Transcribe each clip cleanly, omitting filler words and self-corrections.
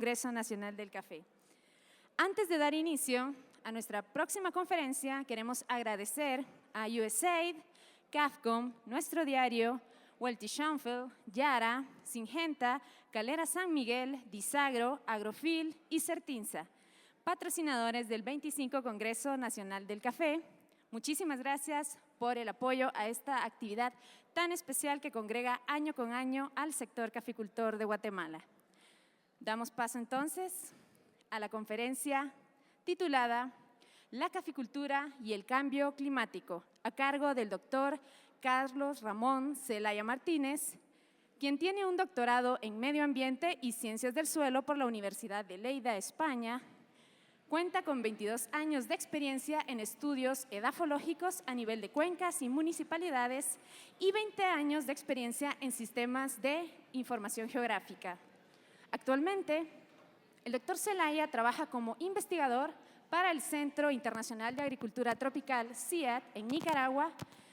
Congreso Nacional del Café. Antes de dar inicio a nuestra próxima conferencia, queremos agradecer a USAID, CAFCOM, Nuestro Diario, Welty Schoenfeld, Yara, Syngenta, Calera San Miguel, Disagro, Agrofil y Certinza, patrocinadores del 25 Congreso Nacional del Café. Muchísimas gracias por el apoyo a esta actividad tan especial que congrega año con año al sector caficultor de Guatemala. Damos paso entonces a la conferencia titulada La caficultura y el cambio climático, a cargo del doctor Carlos Ramón Zelaya Martínez, quien tiene un doctorado en Medio Ambiente y Ciencias del Suelo por la Universidad de Lleida, España. Cuenta con 22 años de experiencia en estudios edafológicos a nivel de cuencas y municipalidades y 20 años de experiencia en sistemas de información geográfica. Actualmente, el doctor Zelaya trabaja como investigador para el Centro Internacional de Agricultura Tropical, CIAT, en Nicaragua,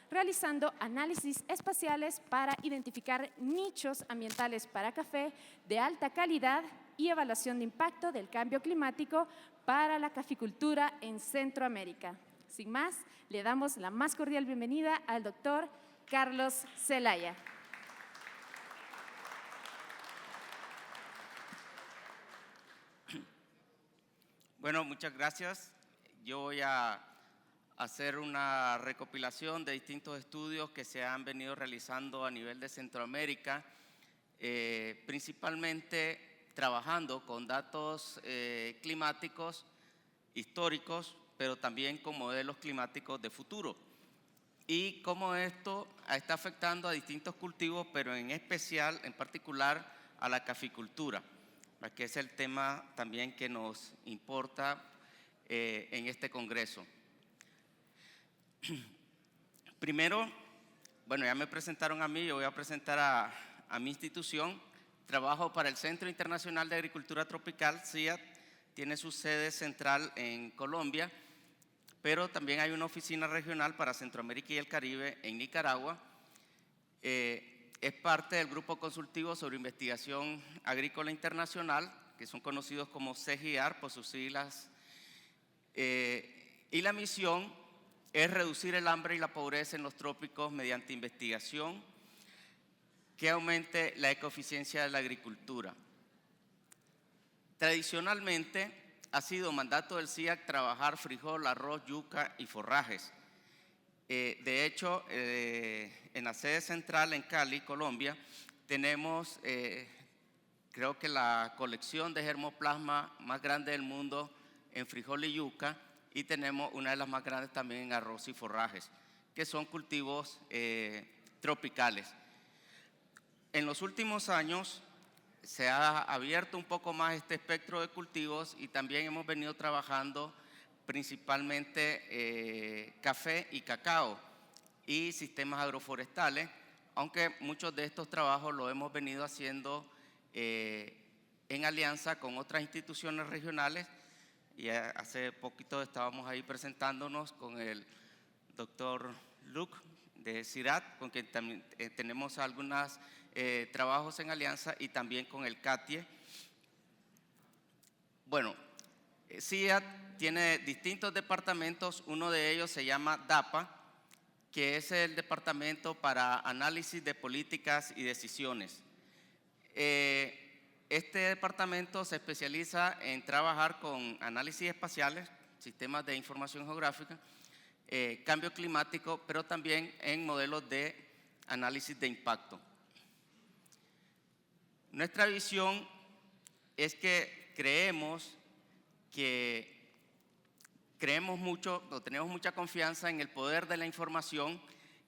realizando análisis espaciales para identificar nichos ambientales para café de alta calidad y evaluación de impacto del cambio climático para la caficultura en Centroamérica. Sin más, le damos la más cordial bienvenida al doctor Carlos Zelaya. Bueno, muchas gracias. Yo voy a hacer una recopilación de distintos estudios que se han venido realizando a nivel de Centroamérica, principalmente trabajando con datos climáticos históricos, pero también con modelos climáticos de futuro. Y cómo esto está afectando a distintos cultivos, pero en especial, en particular, a la caficultura, que es el tema también que nos importa en este congreso. Primero, bueno, ya me presentaron a mí, yo voy a presentar a mi institución. Trabajo para el Centro Internacional de Agricultura Tropical, CIAT, tiene su sede central en Colombia, pero también hay una oficina regional para Centroamérica y el Caribe en Nicaragua. Es parte del Grupo Consultivo sobre Investigación Agrícola Internacional, que son conocidos como CGIAR por sus siglas, y la misión es reducir el hambre y la pobreza en los trópicos mediante investigación que aumente la ecoeficiencia de la agricultura. Tradicionalmente ha sido mandato del CIAC trabajar frijol, arroz, yuca y forrajes. De hecho, en la sede central en Cali, Colombia, tenemos creo que la colección de germoplasma más grande del mundo en frijol y yuca, y tenemos una de las más grandes también en arroz y forrajes, que son cultivos tropicales. En los últimos años se ha abierto un poco más este espectro de cultivos y también hemos venido trabajando principalmente café y cacao y sistemas agroforestales, aunque muchos de estos trabajos lo hemos venido haciendo en alianza con otras instituciones regionales. Y hace poquito estábamos ahí presentándonos con el doctor Luc de CIRAT, con quien también tenemos algunos trabajos en alianza, y también con el CATIE. Bueno, CIAT tiene distintos departamentos, uno de ellos se llama DAPA, que es el Departamento para Análisis de Políticas y Decisiones. Este departamento se especializa en trabajar con análisis espaciales, sistemas de información geográfica, cambio climático, pero también en modelos de análisis de impacto. Nuestra visión es que tenemos mucha confianza en el poder de la información,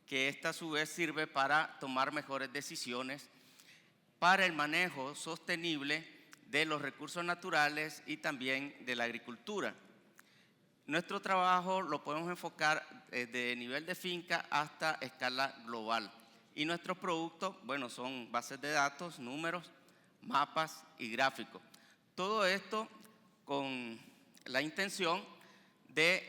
que esta a su vez sirve para tomar mejores decisiones para el manejo sostenible de los recursos naturales y también de la agricultura. Nuestro trabajo lo podemos enfocar desde nivel de finca hasta escala global. Y nuestros productos, bueno, son bases de datos, números, mapas y gráficos. Todo esto con la intención de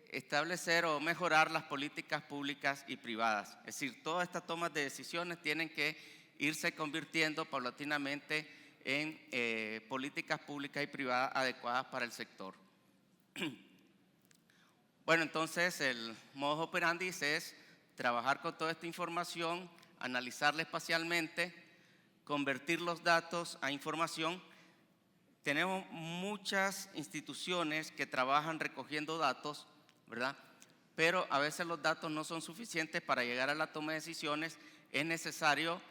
establecer o mejorar las políticas públicas y privadas. Es decir, todas estas tomas de decisiones tienen que irse convirtiendo paulatinamente en políticas públicas y privadas adecuadas para el sector. Bueno, entonces el modus operandi es trabajar con toda esta información, analizarla espacialmente, convertir los datos a información. Tenemos muchas instituciones que trabajan recogiendo datos, ¿verdad? Pero a veces los datos no son suficientes para llegar a la toma de decisiones. Es necesario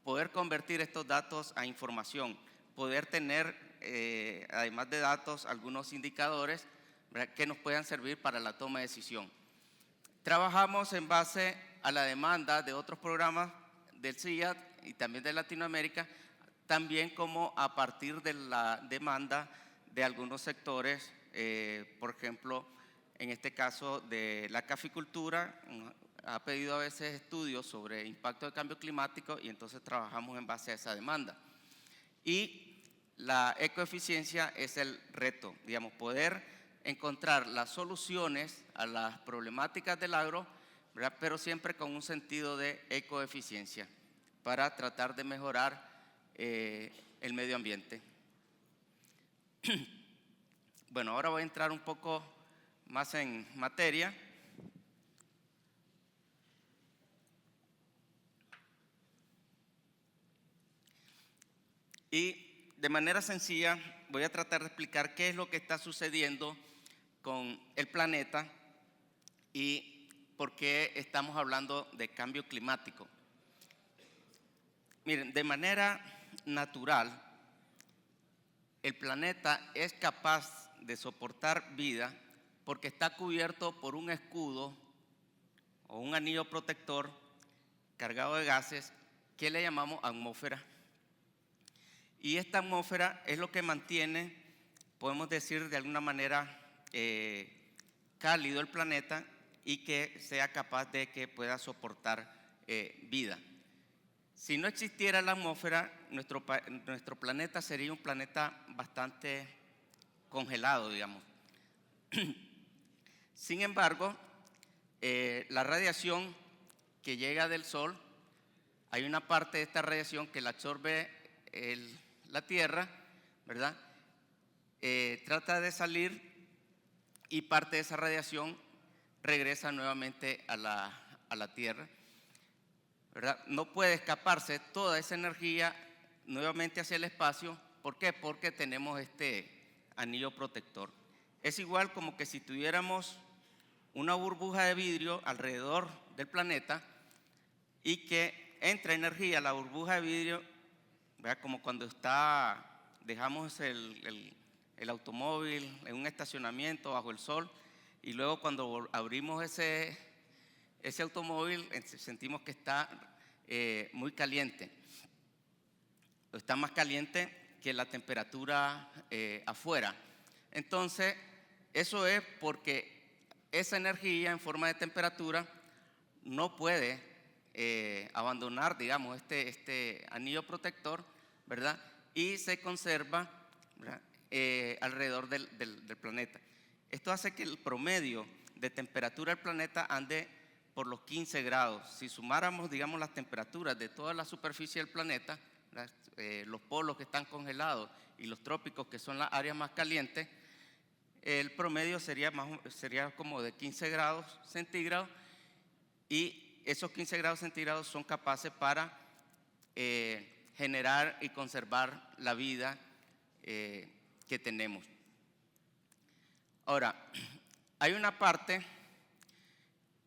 poder convertir estos datos a información, poder tener, además de datos, algunos indicadores, ¿verdad?, que nos puedan servir para la toma de decisión. Trabajamos en base a la demanda de otros programas del CIAT y también de Latinoamérica, también como a partir de la demanda de algunos sectores, por ejemplo, en este caso de la caficultura, ha pedido a veces estudios sobre impacto del cambio climático y entonces trabajamos en base a esa demanda. Y la ecoeficiencia es el reto, digamos, poder encontrar las soluciones a las problemáticas del agro, ¿verdad?, pero siempre con un sentido de ecoeficiencia para tratar de mejorar el medio ambiente. Bueno, ahora voy a entrar un poco más en materia. Y de manera sencilla voy a tratar de explicar qué es lo que está sucediendo con el planeta y por qué estamos hablando de cambio climático. Miren, de manera natural, el planeta es capaz de soportar vida porque está cubierto por un escudo o un anillo protector cargado de gases que le llamamos atmósfera. Y esta atmósfera es lo que mantiene, podemos decir de alguna manera, cálido el planeta y que sea capaz de que pueda soportar vida. Si no existiera la atmósfera, nuestro planeta sería un planeta bastante congelado, digamos. Sin embargo, la radiación que llega del Sol, hay una parte de esta radiación que la absorbe la Tierra, ¿verdad? Trata de salir y parte de esa radiación regresa nuevamente a la Tierra, ¿verdad? No puede escaparse toda esa energía nuevamente hacia el espacio. ¿Por qué? Porque tenemos este anillo protector. Es igual como que si tuviéramos una burbuja de vidrio alrededor del planeta y que entra energía a la burbuja de vidrio, ¿verdad?, como cuando dejamos el automóvil en un estacionamiento bajo el sol y luego cuando abrimos ese automóvil sentimos que está muy caliente, está más caliente que la temperatura afuera. Entonces, eso es porque esa energía en forma de temperatura no puede abandonar, digamos, este anillo protector, ¿verdad?, y se conserva, ¿verdad?, alrededor del planeta. Esto hace que el promedio de temperatura del planeta ande por los 15 grados. Si sumáramos, digamos, las temperaturas de toda la superficie del planeta, los polos que están congelados y los trópicos, que son las áreas más calientes, el promedio sería como de 15 grados centígrados, y esos 15 grados centígrados son capaces para generar y conservar la vida que tenemos. Ahora, hay una parte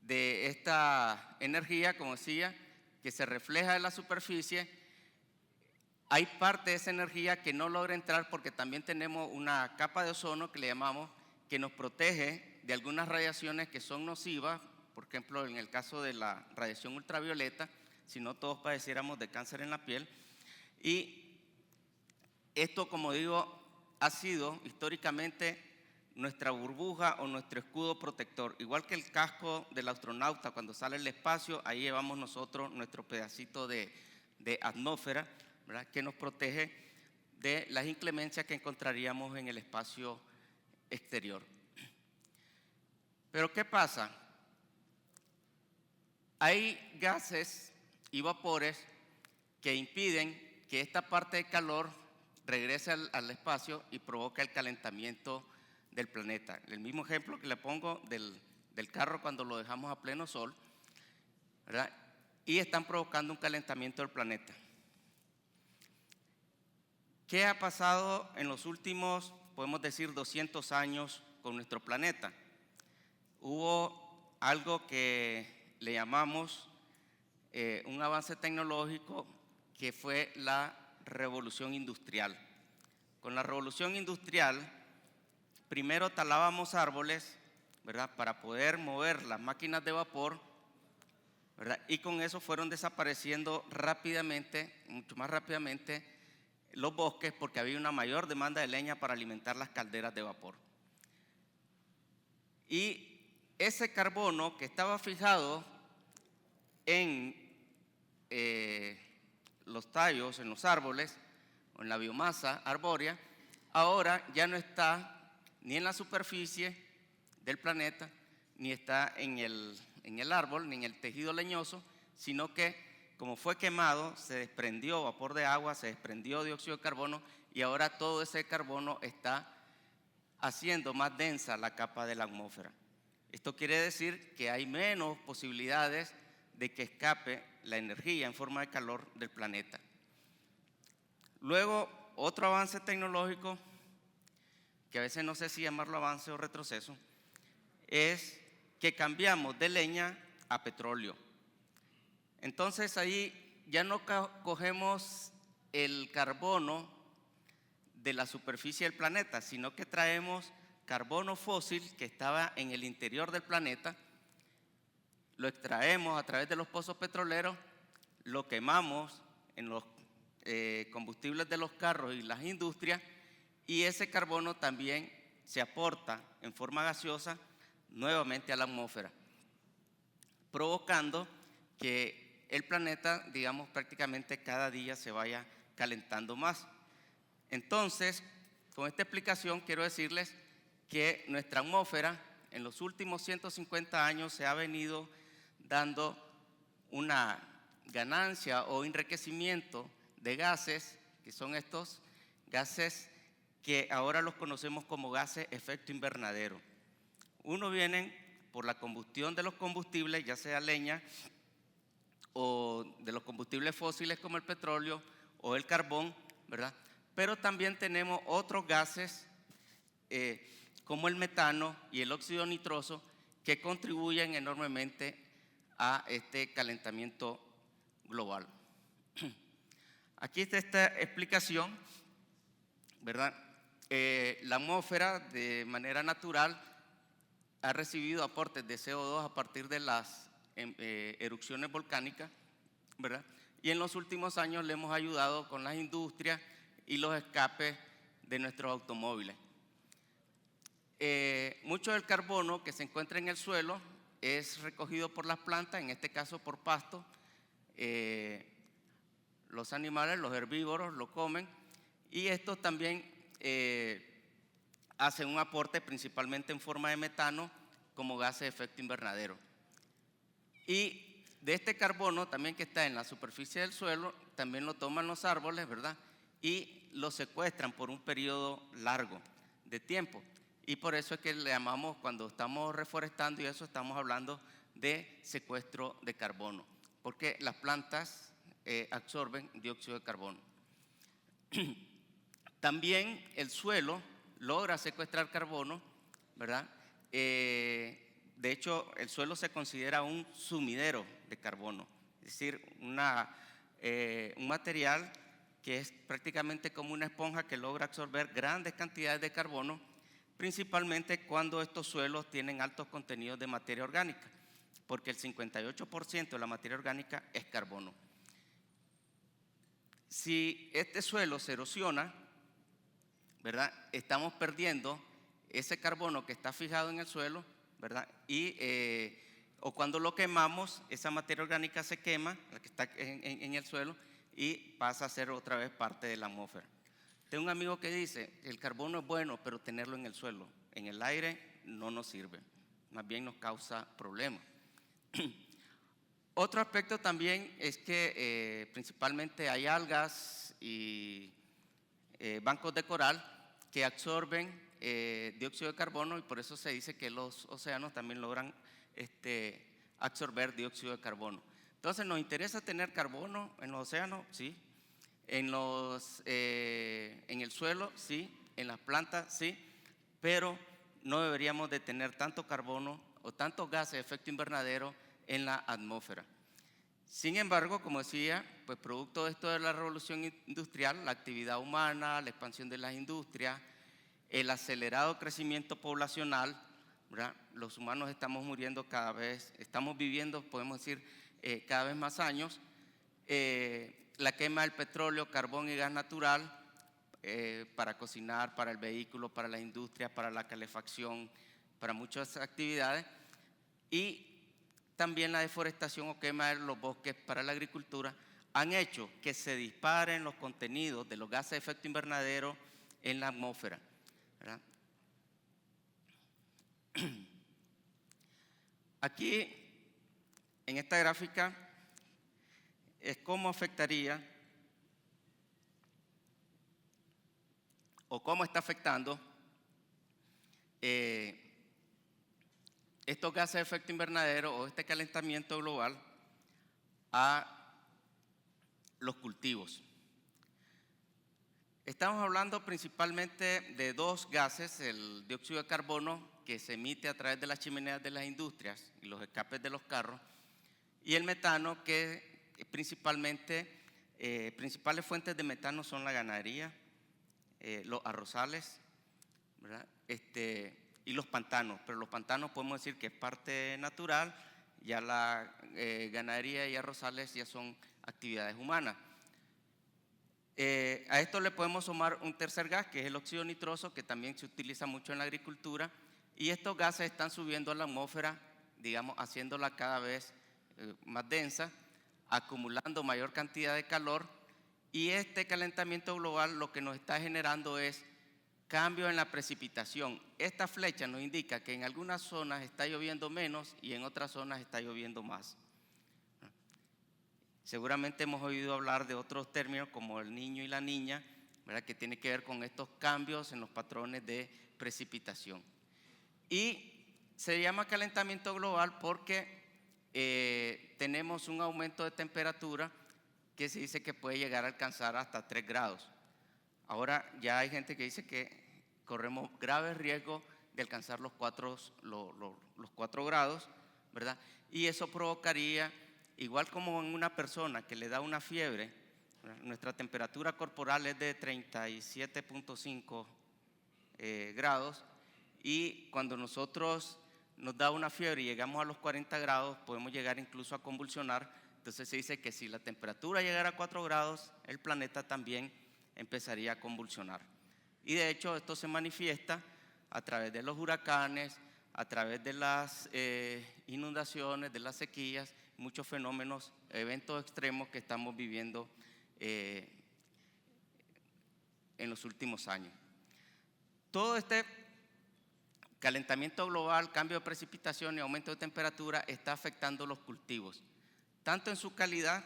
de esta energía, como decía, que se refleja en la superficie. Hay parte de esa energía que no logra entrar porque también tenemos una capa de ozono que le llamamos, que nos protege de algunas radiaciones que son nocivas. Por ejemplo, en el caso de la radiación ultravioleta, si no todos padeciéramos de cáncer en la piel. Y esto, como digo, ha sido históricamente nuestra burbuja o nuestro escudo protector. Igual que el casco del astronauta cuando sale al espacio, ahí llevamos nosotros nuestro pedacito de atmósfera, ¿verdad?, que nos protege de las inclemencias que encontraríamos en el espacio exterior. Pero ¿qué pasa? Hay gases y vapores que impiden que esta parte de calor regrese al espacio y provoca el calentamiento del planeta. El mismo ejemplo que le pongo del carro cuando lo dejamos a pleno sol, ¿verdad? Y están provocando un calentamiento del planeta. ¿Qué ha pasado en los últimos, podemos decir, 200 años con nuestro planeta? Hubo algo que le llamamos un avance tecnológico, que fue la revolución industrial. Con la revolución industrial, primero talábamos árboles, ¿verdad?, para poder mover las máquinas de vapor, ¿verdad? Y con eso fueron desapareciendo rápidamente, mucho más rápidamente, los bosques, porque había una mayor demanda de leña para alimentar las calderas de vapor. Y ese carbono que estaba fijado en los tallos, en los árboles, o en la biomasa arbórea, ahora ya no está ni en la superficie del planeta, ni está en el árbol, ni en el tejido leñoso, sino que como fue quemado, se desprendió vapor de agua, se desprendió dióxido de carbono, y ahora todo ese carbono está haciendo más densa la capa de la atmósfera. Esto quiere decir que hay menos posibilidades de que escape la energía en forma de calor del planeta. Luego, otro avance tecnológico, que a veces no sé si llamarlo avance o retroceso, es que cambiamos de leña a petróleo. Entonces ahí ya no cogemos el carbono de la superficie del planeta, sino que traemos carbono fósil que estaba en el interior del planeta, lo extraemos a través de los pozos petroleros, lo quemamos en los combustibles de los carros y las industrias, y ese carbono también se aporta en forma gaseosa nuevamente a la atmósfera, provocando que el planeta, digamos, prácticamente cada día se vaya calentando más. Entonces, con esta explicación quiero decirles que nuestra atmósfera en los últimos 150 años se ha venido dando una ganancia o enriquecimiento de gases, que son estos gases que ahora los conocemos como gases efecto invernadero. Uno vienen por la combustión de los combustibles, ya sea leña, o de los combustibles fósiles como el petróleo o el carbón, ¿verdad? Pero también tenemos otros gases como el metano y el óxido nitroso, que contribuyen enormemente a este calentamiento global. Aquí está esta explicación, ¿verdad? La atmósfera de manera natural ha recibido aportes de CO2 a partir de las erupciones volcánicas, ¿verdad? Y en los últimos años le hemos ayudado con las industrias y los escapes de nuestros automóviles. Mucho del carbono que se encuentra en el suelo es recogido por las plantas, en este caso por pasto. Los animales, los herbívoros, lo comen, y estos también hacen un aporte principalmente en forma de metano como gases de efecto invernadero. Y de este carbono también que está en la superficie del suelo, también lo toman los árboles, ¿verdad? Y lo secuestran por un periodo largo de tiempo. Y por eso es que le llamamos, cuando estamos reforestando y eso, estamos hablando de secuestro de carbono, porque las plantas absorben dióxido de carbono. También el suelo logra secuestrar carbono, ¿verdad? De hecho, el suelo se considera un sumidero de carbono, es decir, un material que es prácticamente como una esponja que logra absorber grandes cantidades de carbono, principalmente cuando estos suelos tienen altos contenidos de materia orgánica, porque el 58% de la materia orgánica es carbono. Si este suelo se erosiona, ¿verdad?, estamos perdiendo ese carbono que está fijado en el suelo, ¿verdad? O cuando lo quemamos, esa materia orgánica se quema, la que está en el suelo, y pasa a ser otra vez parte de la atmósfera. Tengo un amigo que dice, el carbono es bueno, pero tenerlo en el suelo, en el aire no nos sirve, más bien nos causa problemas. Otro aspecto también es que principalmente hay algas y bancos de coral que absorben dióxido de carbono, y por eso se dice que los océanos también logran absorber dióxido de carbono. Entonces, ¿nos interesa tener carbono en los océanos? Sí. En el suelo, sí. En las plantas, sí. Pero no deberíamos de tener tanto carbono o tantos gases de efecto invernadero en la atmósfera. Sin embargo, como decía, pues producto de esto de la revolución industrial, la actividad humana, la expansión de las industrias, el acelerado crecimiento poblacional, ¿verdad? Los humanos estamos muriendo cada vez, estamos viviendo, podemos decir, cada vez más años. La quema del petróleo, carbón y gas natural para cocinar, para el vehículo, para la industria, para la calefacción, para muchas actividades, y también la deforestación o quema de los bosques para la agricultura han hecho que se disparen los contenidos de los gases de efecto invernadero en la atmósfera, ¿verdad? Aquí, en esta gráfica, es cómo afectaría o cómo está afectando estos gases de efecto invernadero o este calentamiento global a los cultivos. Estamos hablando principalmente de dos gases, el dióxido de carbono que se emite a través de las chimeneas de las industrias y los escapes de los carros, y el metano que principalmente, principales fuentes de metano son la ganadería, los arrozales, ¿verdad? Y los pantanos, pero los pantanos podemos decir que es parte natural, ya la ganadería y arrozales ya son actividades humanas. A esto le podemos sumar un tercer gas, que es el óxido nitroso, que también se utiliza mucho en la agricultura, y estos gases están subiendo a la atmósfera, digamos, haciéndola cada vez más densa, acumulando mayor cantidad de calor, y este calentamiento global lo que nos está generando es cambio en la precipitación. Esta flecha nos indica que en algunas zonas está lloviendo menos y en otras zonas está lloviendo más. Seguramente hemos oído hablar de otros términos como el niño y la niña, ¿verdad? Que tiene que ver con estos cambios en los patrones de precipitación. Y se llama calentamiento global porque tenemos un aumento de temperatura que se dice que puede llegar a alcanzar hasta 3 grados. Ahora ya hay gente que dice que corremos graves riesgos de alcanzar los 4 grados, ¿verdad? Y eso provocaría, igual como en una persona que le da una fiebre, ¿verdad? Nuestra temperatura corporal es de 37.5 grados, y cuando nosotros nos da una fiebre y llegamos a los 40 grados, podemos llegar incluso a convulsionar. Entonces se dice que si la temperatura llegara a 4 grados, el planeta también empezaría a convulsionar. Y de hecho esto se manifiesta a través de los huracanes, a través de las inundaciones, de las sequías, muchos fenómenos, eventos extremos que estamos viviendo en los últimos años. Todo este calentamiento global, cambio de precipitación y aumento de temperatura está afectando los cultivos, tanto en su calidad.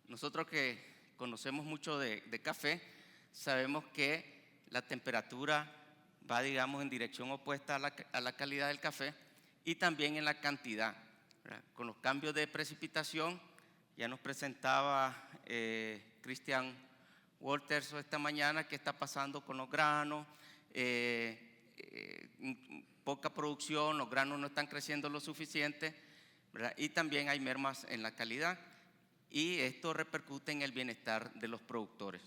Nosotros que conocemos mucho de café, sabemos que la temperatura va, digamos, en dirección opuesta a la calidad del café, y también en la cantidad, ¿verdad? Con los cambios de precipitación, ya nos presentaba Christian Walters esta mañana qué está pasando con los granos, poca producción, los granos no están creciendo lo suficiente, ¿verdad? Y también hay mermas en la calidad, y esto repercute en el bienestar de los productores.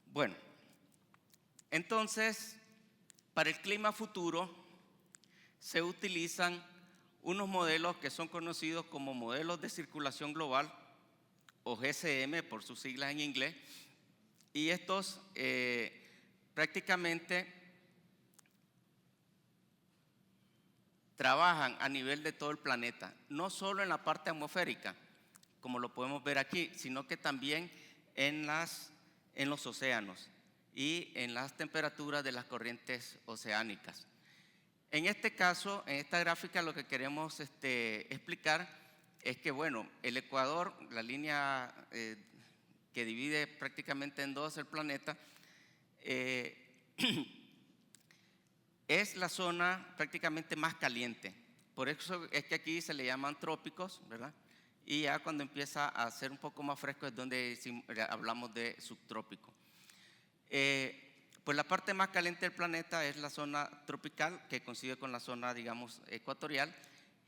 Bueno, entonces, para el clima futuro se utilizan unos modelos que son conocidos como modelos de circulación global, o GCM por sus siglas en inglés, y estos prácticamente trabajan a nivel de todo el planeta, no solo en la parte atmosférica, como lo podemos ver aquí, sino que también en los océanos y en las temperaturas de las corrientes oceánicas. En este caso, en esta gráfica, lo que queremos explicar es que, bueno, el Ecuador, la línea que divide prácticamente en dos el planeta, es la zona prácticamente más caliente. Por eso es que aquí se le llaman trópicos, ¿verdad? Y ya cuando empieza a ser un poco más fresco es donde hablamos de subtrópico. Pues la parte más caliente del planeta es la zona tropical, que coincide con la zona, digamos, ecuatorial.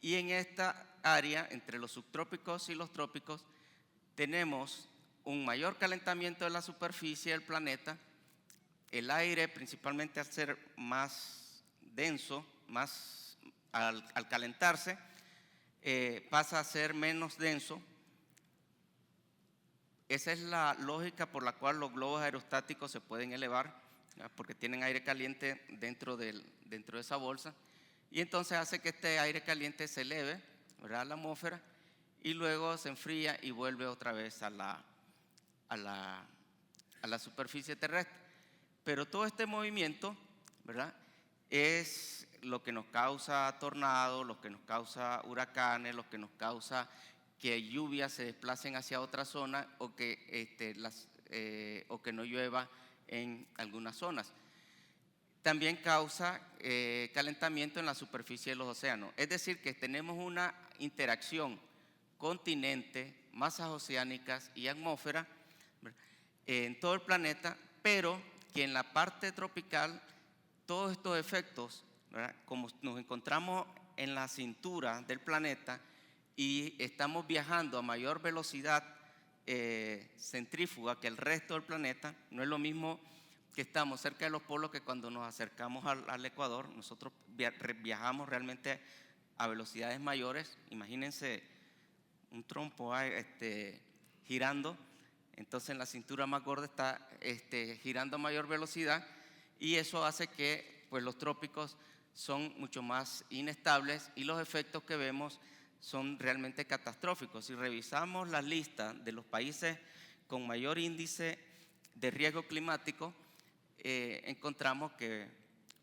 Y en esta área, entre los subtrópicos y los trópicos, tenemos un mayor calentamiento de la superficie del planeta. El aire, principalmente al ser más denso, al calentarse, pasa a ser menos denso. Esa es la lógica por la cual los globos aerostáticos se pueden elevar, porque tienen aire caliente dentro de esa bolsa, y entonces hace que este aire caliente se eleve, ¿verdad?, a la atmósfera, y luego se enfría y vuelve otra vez a la superficie terrestre. Pero todo este movimiento, ¿verdad?, es lo que nos causa tornados, lo que nos causa huracanes, lo que nos causa que lluvias se desplacen hacia otra zona o que no llueva en algunas zonas. También causa calentamiento en la superficie de los océanos. Es decir, que tenemos una interacción continente, masas oceánicas y atmósfera en todo el planeta, pero que en la parte tropical todos estos efectos, ¿verdad?, como nos encontramos en la cintura del planeta y estamos viajando a mayor velocidad centrífuga que el resto del planeta, no es lo mismo que estamos cerca de los polos que cuando nos acercamos al Ecuador. Nosotros viajamos realmente a velocidades mayores. Imagínense un trompo girando, entonces en la cintura más gorda está girando a mayor velocidad, y eso hace que pues, los trópicos son mucho más inestables y los efectos que vemos son realmente catastróficos. Si revisamos la lista de los países con mayor índice de riesgo climático, encontramos que,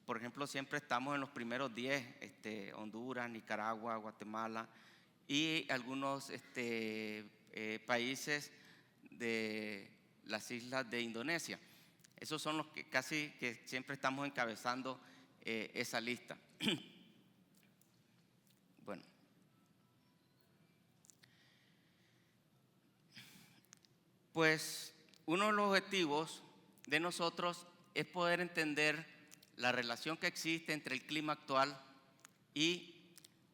por ejemplo, siempre estamos en los primeros 10, Honduras, Nicaragua, Guatemala y algunos países de las islas de Indonesia. Esos son los que casi que siempre estamos encabezando esa lista. Bueno. Pues uno de los objetivos de nosotros es poder entender la relación que existe entre el clima actual y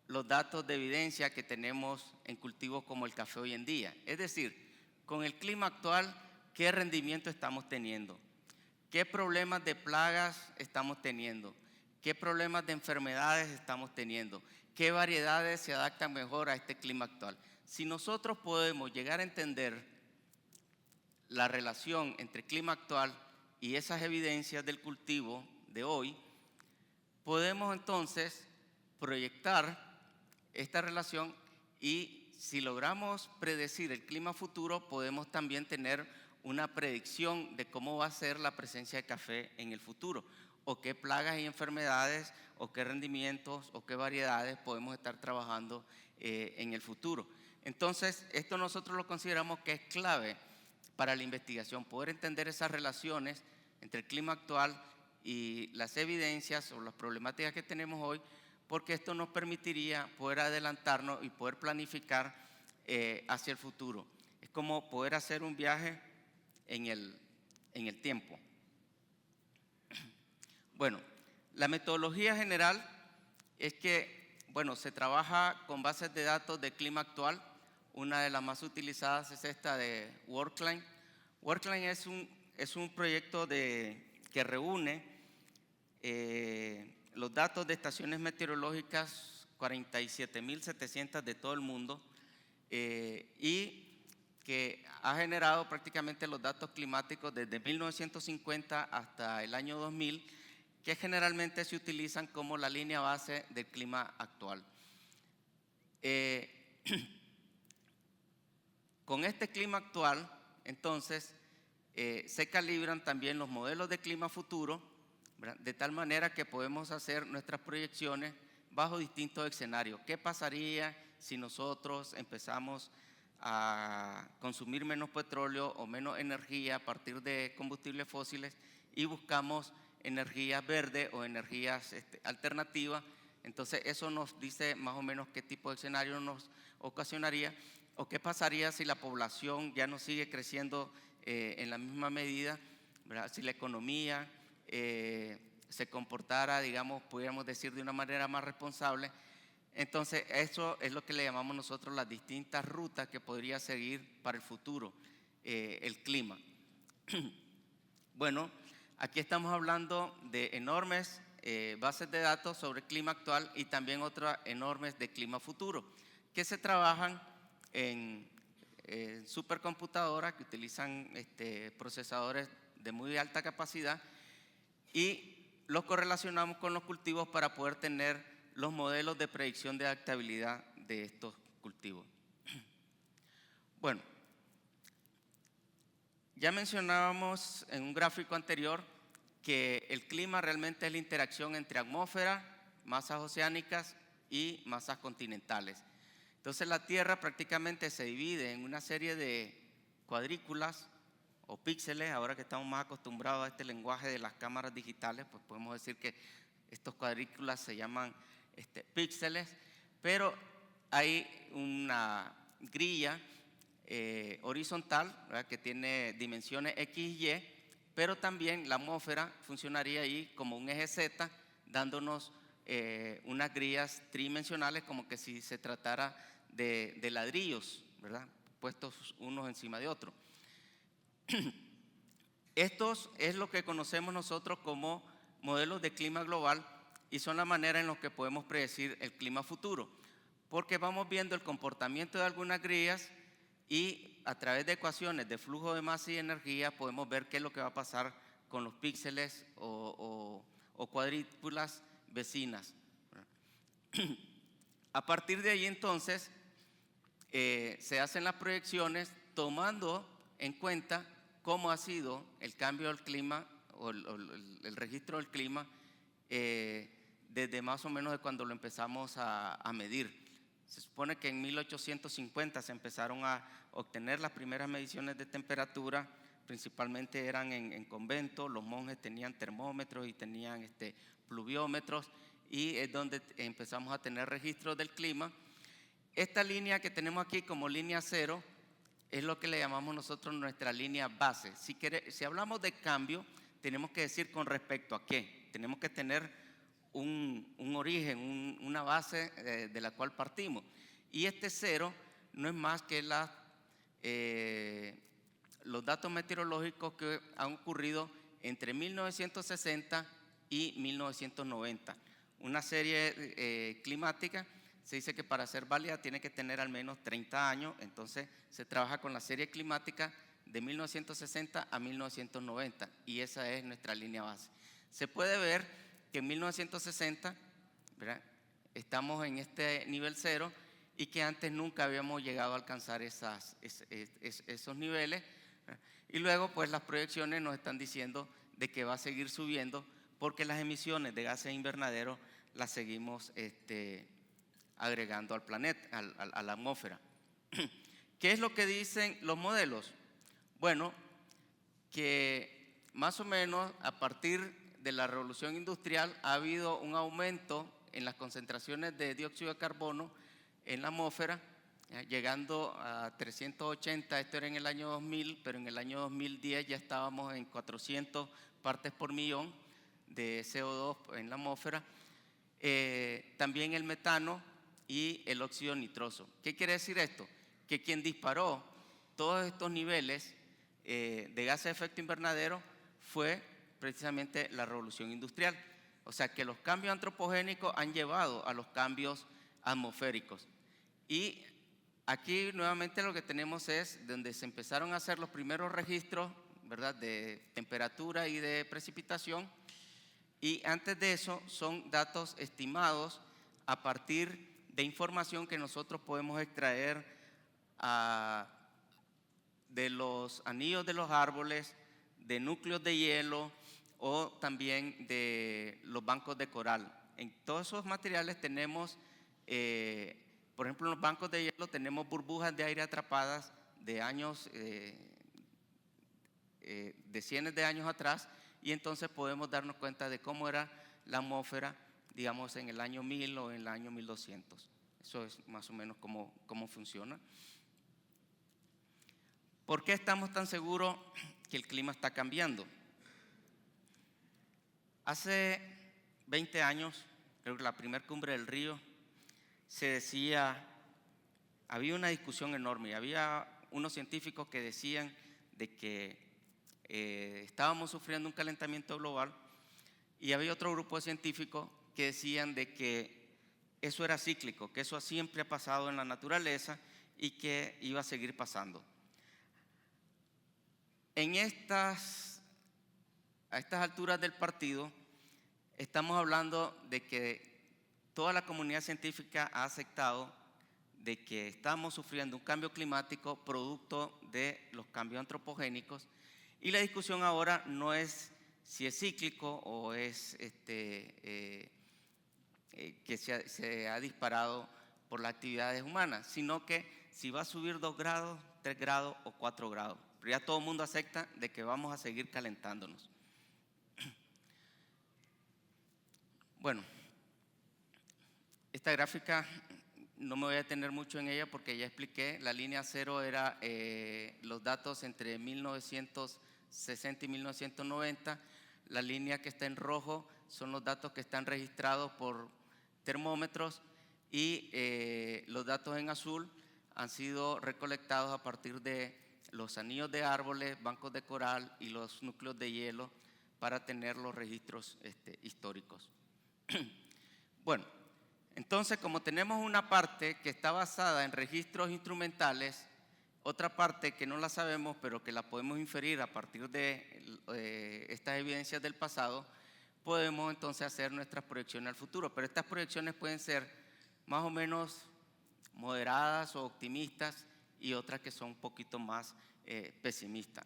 los datos de evidencia que tenemos en cultivos como el café hoy en día. Es decir, con el clima actual, ¿qué rendimiento estamos teniendo? ¿Qué problemas de plagas estamos teniendo? ¿Qué problemas de enfermedades estamos teniendo? ¿Qué variedades se adaptan mejor a este clima actual? Si nosotros podemos llegar a entender la relación entre clima actual y esas evidencias del cultivo de hoy, podemos entonces proyectar esta relación, y si logramos predecir el clima futuro, podemos también tener una predicción de cómo va a ser la presencia de café en el futuro, o qué plagas y enfermedades, o qué rendimientos, o qué variedades podemos estar trabajando en el futuro. Entonces, esto nosotros lo consideramos que es clave para la investigación, poder entender esas relaciones entre el clima actual y las evidencias o las problemáticas que tenemos hoy, porque esto nos permitiría poder adelantarnos y poder planificar hacia el futuro. Es como poder hacer un viaje en el tiempo. Bueno, la metodología general es que, bueno, se trabaja con bases de datos de clima actual. Una de las más utilizadas es esta de WorldClimate. WorldClimate es un proyecto que reúne los datos de estaciones meteorológicas 47.700 de todo el mundo y que ha generado prácticamente los datos climáticos desde 1950 hasta el año 2000, que generalmente se utilizan como la línea base del clima actual. Con este clima actual, entonces, se calibran también los modelos de clima futuro, ¿verdad?, de tal manera que podemos hacer nuestras proyecciones bajo distintos escenarios. ¿Qué pasaría si nosotros empezamos a consumir menos petróleo o menos energía a partir de combustibles fósiles y buscamos energías verdes o energías alternativas. Entonces eso nos dice más o menos qué tipo de escenario nos ocasionaría o qué pasaría si la población ya no sigue creciendo en la misma medida, ¿verdad? Si la economía se comportara, digamos, pudiéramos decir, de una manera más responsable. Entonces, eso es lo que le llamamos nosotros las distintas rutas que podría seguir para el futuro el clima. Bueno, aquí estamos hablando de enormes bases de datos sobre el clima actual y también otras enormes de clima futuro, que se trabajan en supercomputadoras que utilizan procesadores de muy alta capacidad y los correlacionamos con los cultivos para poder tener los modelos de predicción de adaptabilidad de estos cultivos. Bueno, ya mencionábamos en un gráfico anterior que el clima realmente es la interacción entre atmósfera, masas oceánicas y masas continentales. Entonces la Tierra prácticamente se divide en una serie de cuadrículas o píxeles. Ahora que estamos más acostumbrados a este lenguaje de las cámaras digitales, pues podemos decir que estos cuadrículas se llaman píxeles, pero hay una grilla horizontal, ¿verdad?, que tiene dimensiones X y Y, pero también la atmósfera funcionaría ahí como un eje Z, dándonos unas grillas tridimensionales, como que si se tratara de ladrillos, ¿verdad?, puestos unos encima de otros. Estos es lo que conocemos nosotros como modelos de clima global y son la manera en la que podemos predecir el clima futuro, porque vamos viendo el comportamiento de algunas grillas y a través de ecuaciones de flujo de masa y energía podemos ver qué es lo que va a pasar con los píxeles o cuadrículas vecinas. A partir de ahí entonces se hacen las proyecciones tomando en cuenta cómo ha sido el cambio del clima o el registro del clima desde más o menos de cuando lo empezamos a medir. Se supone que en 1850 se empezaron a obtener las primeras mediciones de temperatura, principalmente eran en conventos, los monjes tenían termómetros y tenían pluviómetros y es donde empezamos a tener registros del clima. Esta línea que tenemos aquí como línea cero es lo que le llamamos nosotros nuestra línea base. Si hablamos de cambio, tenemos que decir con respecto a qué. Tenemos que tener un origen, una base de la cual partimos. Y este cero no es más que los datos meteorológicos que han ocurrido entre 1960 y 1990. Una serie climática. Se dice que para ser válida tiene que tener al menos 30 años, entonces se trabaja con la serie climática de 1960 a 1990 y esa es nuestra línea base. Se puede ver que en 1960, ¿verdad?, estamos en este nivel cero y que antes nunca habíamos llegado a alcanzar esos niveles, ¿verdad? Y luego pues las proyecciones nos están diciendo de que va a seguir subiendo porque las emisiones de gases invernaderos las seguimos agregando al planeta, a la atmósfera. ¿Qué es lo que dicen los modelos? Bueno, que más o menos a partir de la revolución industrial ha habido un aumento en las concentraciones de dióxido de carbono en la atmósfera, llegando a 380, esto era en el año 2000, pero en el año 2010 ya estábamos en 400 partes por millón de CO2 en la atmósfera. También el metano y el óxido nitroso. ¿Qué quiere decir esto? Que quien disparó todos estos niveles de gases de efecto invernadero fue precisamente la revolución industrial. O sea que los cambios antropogénicos han llevado a los cambios atmosféricos. Y aquí nuevamente lo que tenemos es donde se empezaron a hacer los primeros registros, ¿verdad?, de temperatura y de precipitación. Y antes de eso son datos estimados a partir de información que nosotros podemos extraer de los anillos de los árboles, de núcleos de hielo o también de los bancos de coral. En todos esos materiales tenemos Por ejemplo, en los bancos de hielo tenemos burbujas de aire atrapadas de años, de cientos de años atrás, y entonces podemos darnos cuenta de cómo era la atmósfera, digamos, en el año 1000 o en el año 1200. Eso es más o menos cómo funciona. ¿Por qué estamos tan seguros que el clima está cambiando? Hace 20 años, creo que la primera cumbre del Río, se decía, había una discusión enorme, y había unos científicos que decían de que estábamos sufriendo un calentamiento global, y había otro grupo de científicos que decían de que eso era cíclico, que eso siempre ha pasado en la naturaleza y que iba a seguir pasando. A estas alturas del partido, estamos hablando de que toda la comunidad científica ha aceptado de que estamos sufriendo un cambio climático producto de los cambios antropogénicos, y la discusión ahora no es si es cíclico o es que se ha disparado por las actividades humanas, sino que si va a subir 2 grados, 3 grados o 4 grados. Pero ya todo el mundo acepta de que vamos a seguir calentándonos. Bueno, esta gráfica no me voy a detener mucho en ella porque ya expliqué. La línea 0 era los datos entre 1960 y 1990. La línea que está en rojo son los datos que están registrados por termómetros, y los datos en azul han sido recolectados a partir de los anillos de árboles, bancos de coral y los núcleos de hielo para tener los registros históricos. Bueno, entonces, como tenemos una parte que está basada en registros instrumentales, otra parte que no la sabemos pero que la podemos inferir a partir de estas evidencias del pasado, podemos entonces hacer nuestras proyecciones al futuro. Pero estas proyecciones pueden ser más o menos moderadas o optimistas, y otras que son un poquito más pesimistas.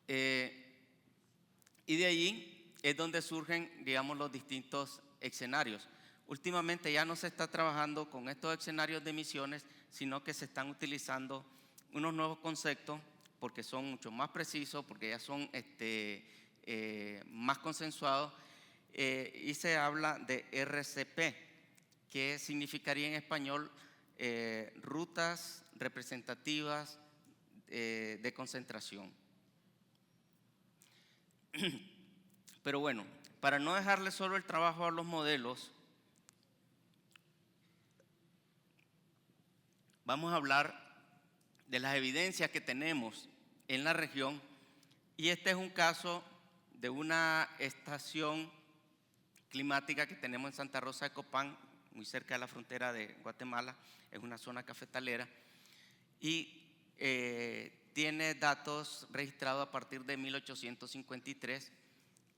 Y de allí es donde surgen, digamos, los distintos escenarios. Últimamente ya no se está trabajando con estos escenarios de emisiones, sino que se están utilizando unos nuevos conceptos porque son mucho más precisos, porque ya son más consensuados, y se habla de RCP, que significaría en español rutas representativas de concentración. Pero bueno, para no dejarle solo el trabajo a los modelos, vamos a hablar de las evidencias que tenemos en la región, y este es un caso de una estación climática que tenemos en Santa Rosa de Copán, muy cerca de la frontera de Guatemala. Es una zona cafetalera y tiene datos registrados a partir de 1853.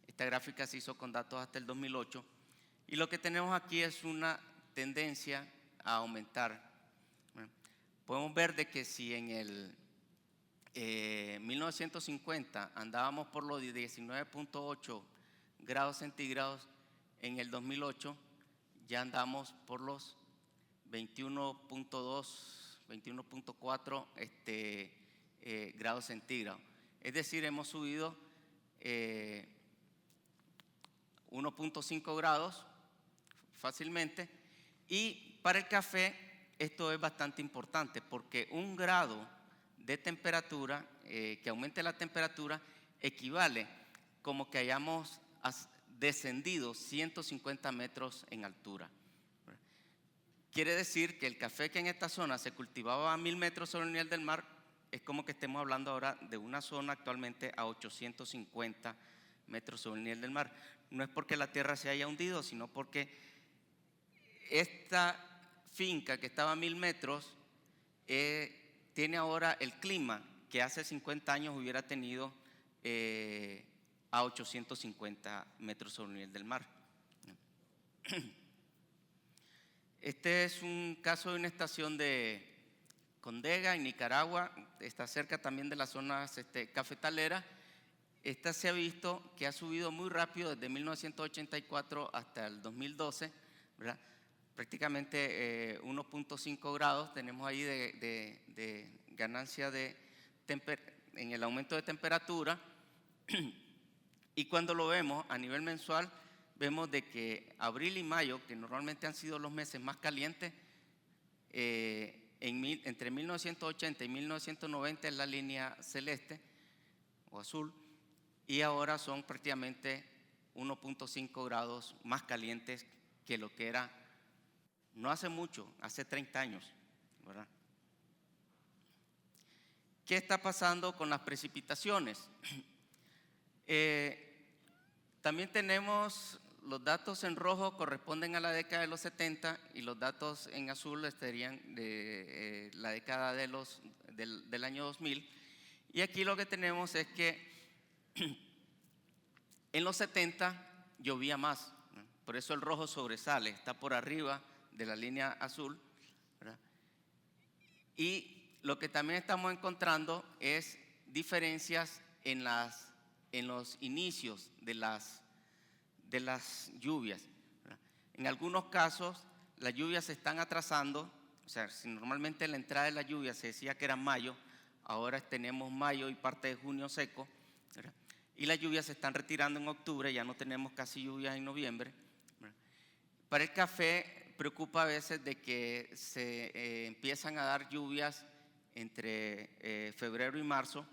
Esta gráfica se hizo con datos hasta el 2008, y lo que tenemos aquí es una tendencia a aumentar. Bueno, podemos ver de que si en el 1950 andábamos por los 19.8 grados centígrados, en el 2008 ya andamos por los 21.2, 21.4 grados centígrados. Es decir, hemos subido 1.5 grados fácilmente, y para el café esto es bastante importante porque 1 grado de temperatura, que aumente la temperatura, equivale como que hayamos descendido 150 metros en altura. Quiere decir que el café que en esta zona se cultivaba a 1000 metros sobre el nivel del mar, es como que estemos hablando ahora de una zona actualmente a 850 metros sobre el nivel del mar. No es porque la tierra se haya hundido, sino porque esta finca que estaba a 1000 metros tiene ahora el clima que hace 50 años hubiera tenido a 850 metros sobre el nivel del mar. Este es un caso de una estación de Condega, en Nicaragua. Está cerca también de las zonas cafetaleras. Esta se ha visto que ha subido muy rápido desde 1984 hasta el 2012, ¿verdad? prácticamente 1.5 grados tenemos ahí de ganancia en el aumento de temperatura. Y cuando lo vemos a nivel mensual, vemos de que abril y mayo, que normalmente han sido los meses más calientes, entre 1980 y 1990 es la línea celeste o azul, y ahora son prácticamente 1.5 grados más calientes que lo que era no hace mucho, hace 30 años, ¿verdad? ¿Qué está pasando con las precipitaciones? También tenemos los datos en rojo corresponden a la década de los 70 y los datos en azul estarían de la década del año 2000. Y aquí lo que tenemos es que en los 70 llovía más, ¿no? Por eso el rojo sobresale, está por arriba de la línea azul, ¿verdad? Y lo que también estamos encontrando es diferencias en los inicios de las lluvias, ¿verdad? En algunos casos las lluvias se están atrasando, o sea, si normalmente la entrada de la lluvia se decía que era mayo, ahora tenemos mayo y parte de junio seco, ¿verdad? Y las lluvias se están retirando en octubre, ya no tenemos casi lluvias en noviembre, ¿verdad? Para el café preocupa a veces de que se empiezan a dar lluvias entre febrero y marzo,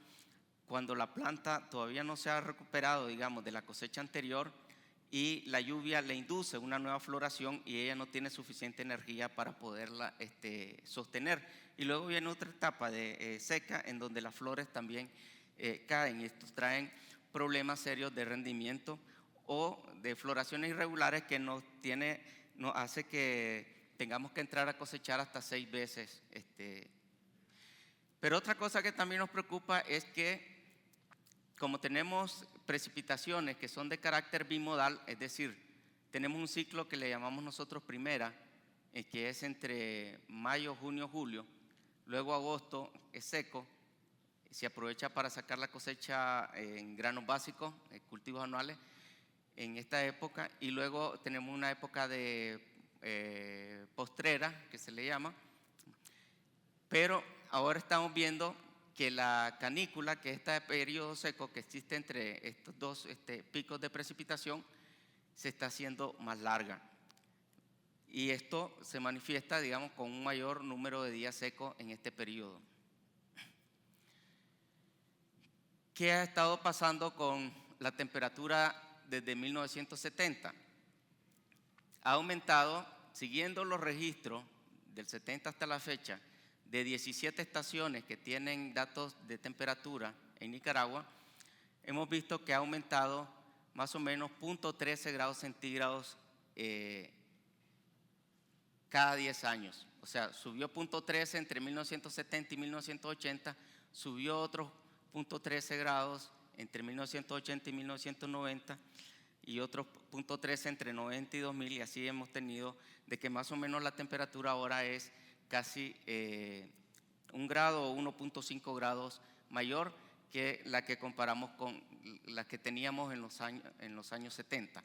cuando la planta todavía no se ha recuperado, digamos, de la cosecha anterior, y la lluvia le induce una nueva floración y ella no tiene suficiente energía para poderla sostener. Y luego viene otra etapa de seca en donde las flores también caen, y estos traen problemas serios de rendimiento o de floraciones irregulares que nos hace que tengamos que entrar a cosechar hasta 6 veces. Pero otra cosa que también nos preocupa es que como tenemos precipitaciones que son de carácter bimodal, es decir, tenemos un ciclo que le llamamos nosotros primera, que es entre mayo, junio, julio, luego agosto es seco, se aprovecha para sacar la cosecha en granos básicos, cultivos anuales, en esta época, y luego tenemos una época de postrera, que se le llama, pero ahora estamos viendo que la canícula, que es este periodo seco que existe entre estos dos picos de precipitación, se está haciendo más larga. Y esto se manifiesta, digamos, con un mayor número de días secos en este periodo. ¿Qué ha estado pasando con la temperatura desde 1970? Ha aumentado, siguiendo los registros del 70 hasta la fecha, de 17 estaciones que tienen datos de temperatura en Nicaragua, hemos visto que ha aumentado más o menos 0.13 grados centígrados cada 10 años. O sea, subió 0.13 entre 1970 y 1980, subió otros 0.13 grados entre 1980 y 1990 y otros 0.13 entre 90 y 2000, y así hemos tenido de que más o menos la temperatura ahora es casi 1 grado o 1.5 grados mayor que la que comparamos con la que teníamos en los años 70.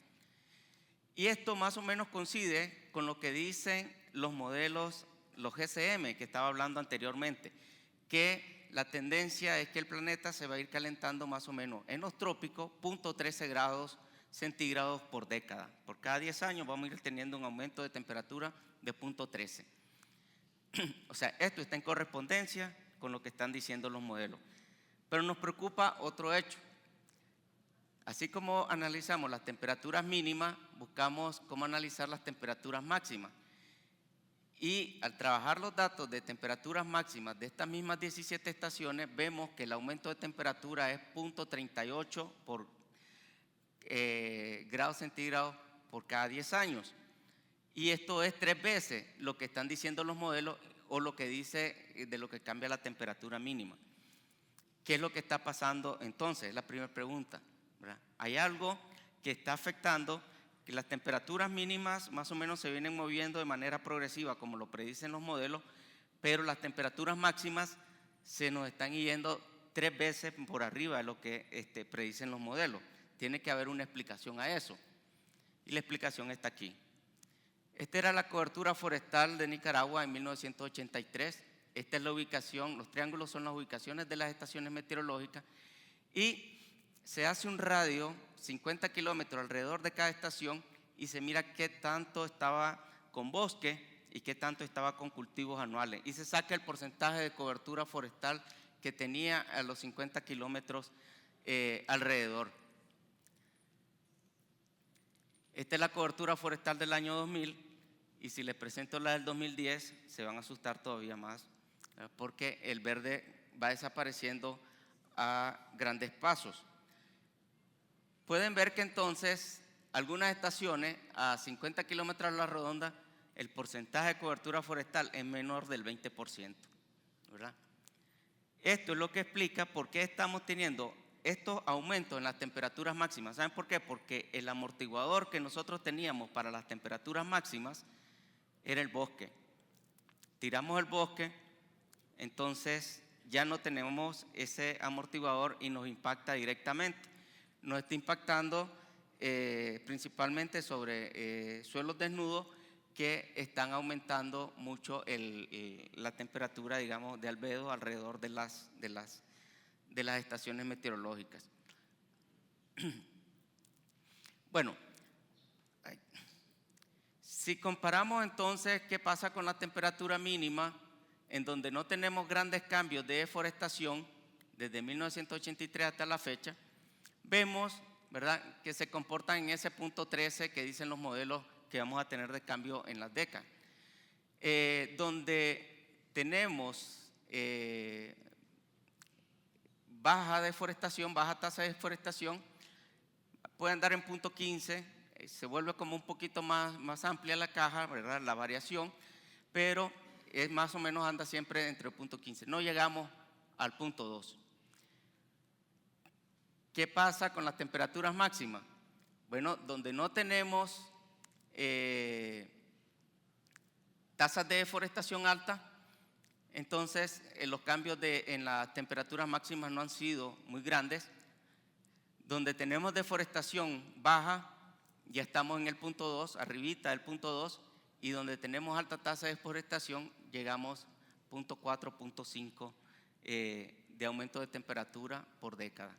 Y esto más o menos coincide con lo que dicen los modelos, los GCM que estaba hablando anteriormente, que la tendencia es que el planeta se va a ir calentando más o menos en los trópicos 0.13 grados centígrados por década. Por cada 10 años vamos a ir teniendo un aumento de temperatura de 0.13. O sea, esto está en correspondencia con lo que están diciendo los modelos. Pero nos preocupa otro hecho. Así como analizamos las temperaturas mínimas, buscamos cómo analizar las temperaturas máximas. Y al trabajar los datos de temperaturas máximas de estas mismas 17 estaciones, vemos que el aumento de temperatura es 0.38 por grados centígrados por cada 10 años. Y esto es 3 veces lo que están diciendo los modelos o lo que dice de lo que cambia la temperatura mínima. ¿Qué es lo que está pasando entonces? Es la primera pregunta, ¿verdad? Hay algo que está afectando, que las temperaturas mínimas más o menos se vienen moviendo de manera progresiva, como lo predicen los modelos, pero las temperaturas máximas se nos están yendo 3 veces por arriba de lo que predicen los modelos. Tiene que haber una explicación a eso. Y la explicación está aquí. Esta era la cobertura forestal de Nicaragua en 1983. Esta es la ubicación, los triángulos son las ubicaciones de las estaciones meteorológicas y se hace un radio, 50 kilómetros alrededor de cada estación y se mira qué tanto estaba con bosque y qué tanto estaba con cultivos anuales. Y se saca el porcentaje de cobertura forestal que tenía a los 50 kilómetros alrededor. Esta es la cobertura forestal del año 2000 y si les presento la del 2010 se van a asustar todavía más porque el verde va desapareciendo a grandes pasos. Pueden ver que entonces algunas estaciones a 50 kilómetros a la redonda el porcentaje de cobertura forestal es menor del 20%, ¿verdad? Esto es lo que explica por qué estamos teniendo estos aumentos en las temperaturas máximas. ¿Saben por qué? Porque el amortiguador que nosotros teníamos para las temperaturas máximas era el bosque. Tiramos el bosque, entonces ya no tenemos ese amortiguador y nos impacta directamente. Nos está impactando principalmente sobre suelos desnudos que están aumentando mucho la temperatura, digamos, de albedo alrededor de las estaciones meteorológicas. Bueno, si comparamos entonces qué pasa con la temperatura mínima, en donde no tenemos grandes cambios de deforestación desde 1983 hasta la fecha, vemos, ¿verdad?, que se comportan en ese punto 13 que dicen los modelos que vamos a tener de cambio en las décadas. Donde tenemos baja deforestación, baja tasa de deforestación, puede andar en punto 15, se vuelve como un poquito más amplia la caja, ¿verdad?, la variación, pero es más o menos anda siempre entre el punto 15. No llegamos al punto 2. ¿Qué pasa con las temperaturas máximas? Bueno, donde no tenemos tasas de deforestación altas, entonces los cambios en las temperaturas máximas no han sido muy grandes. Donde tenemos deforestación baja, ya estamos en el punto 2, arribita del punto 2, y donde tenemos alta tasa de deforestación, llegamos punto 4, punto 5 de aumento de temperatura por década.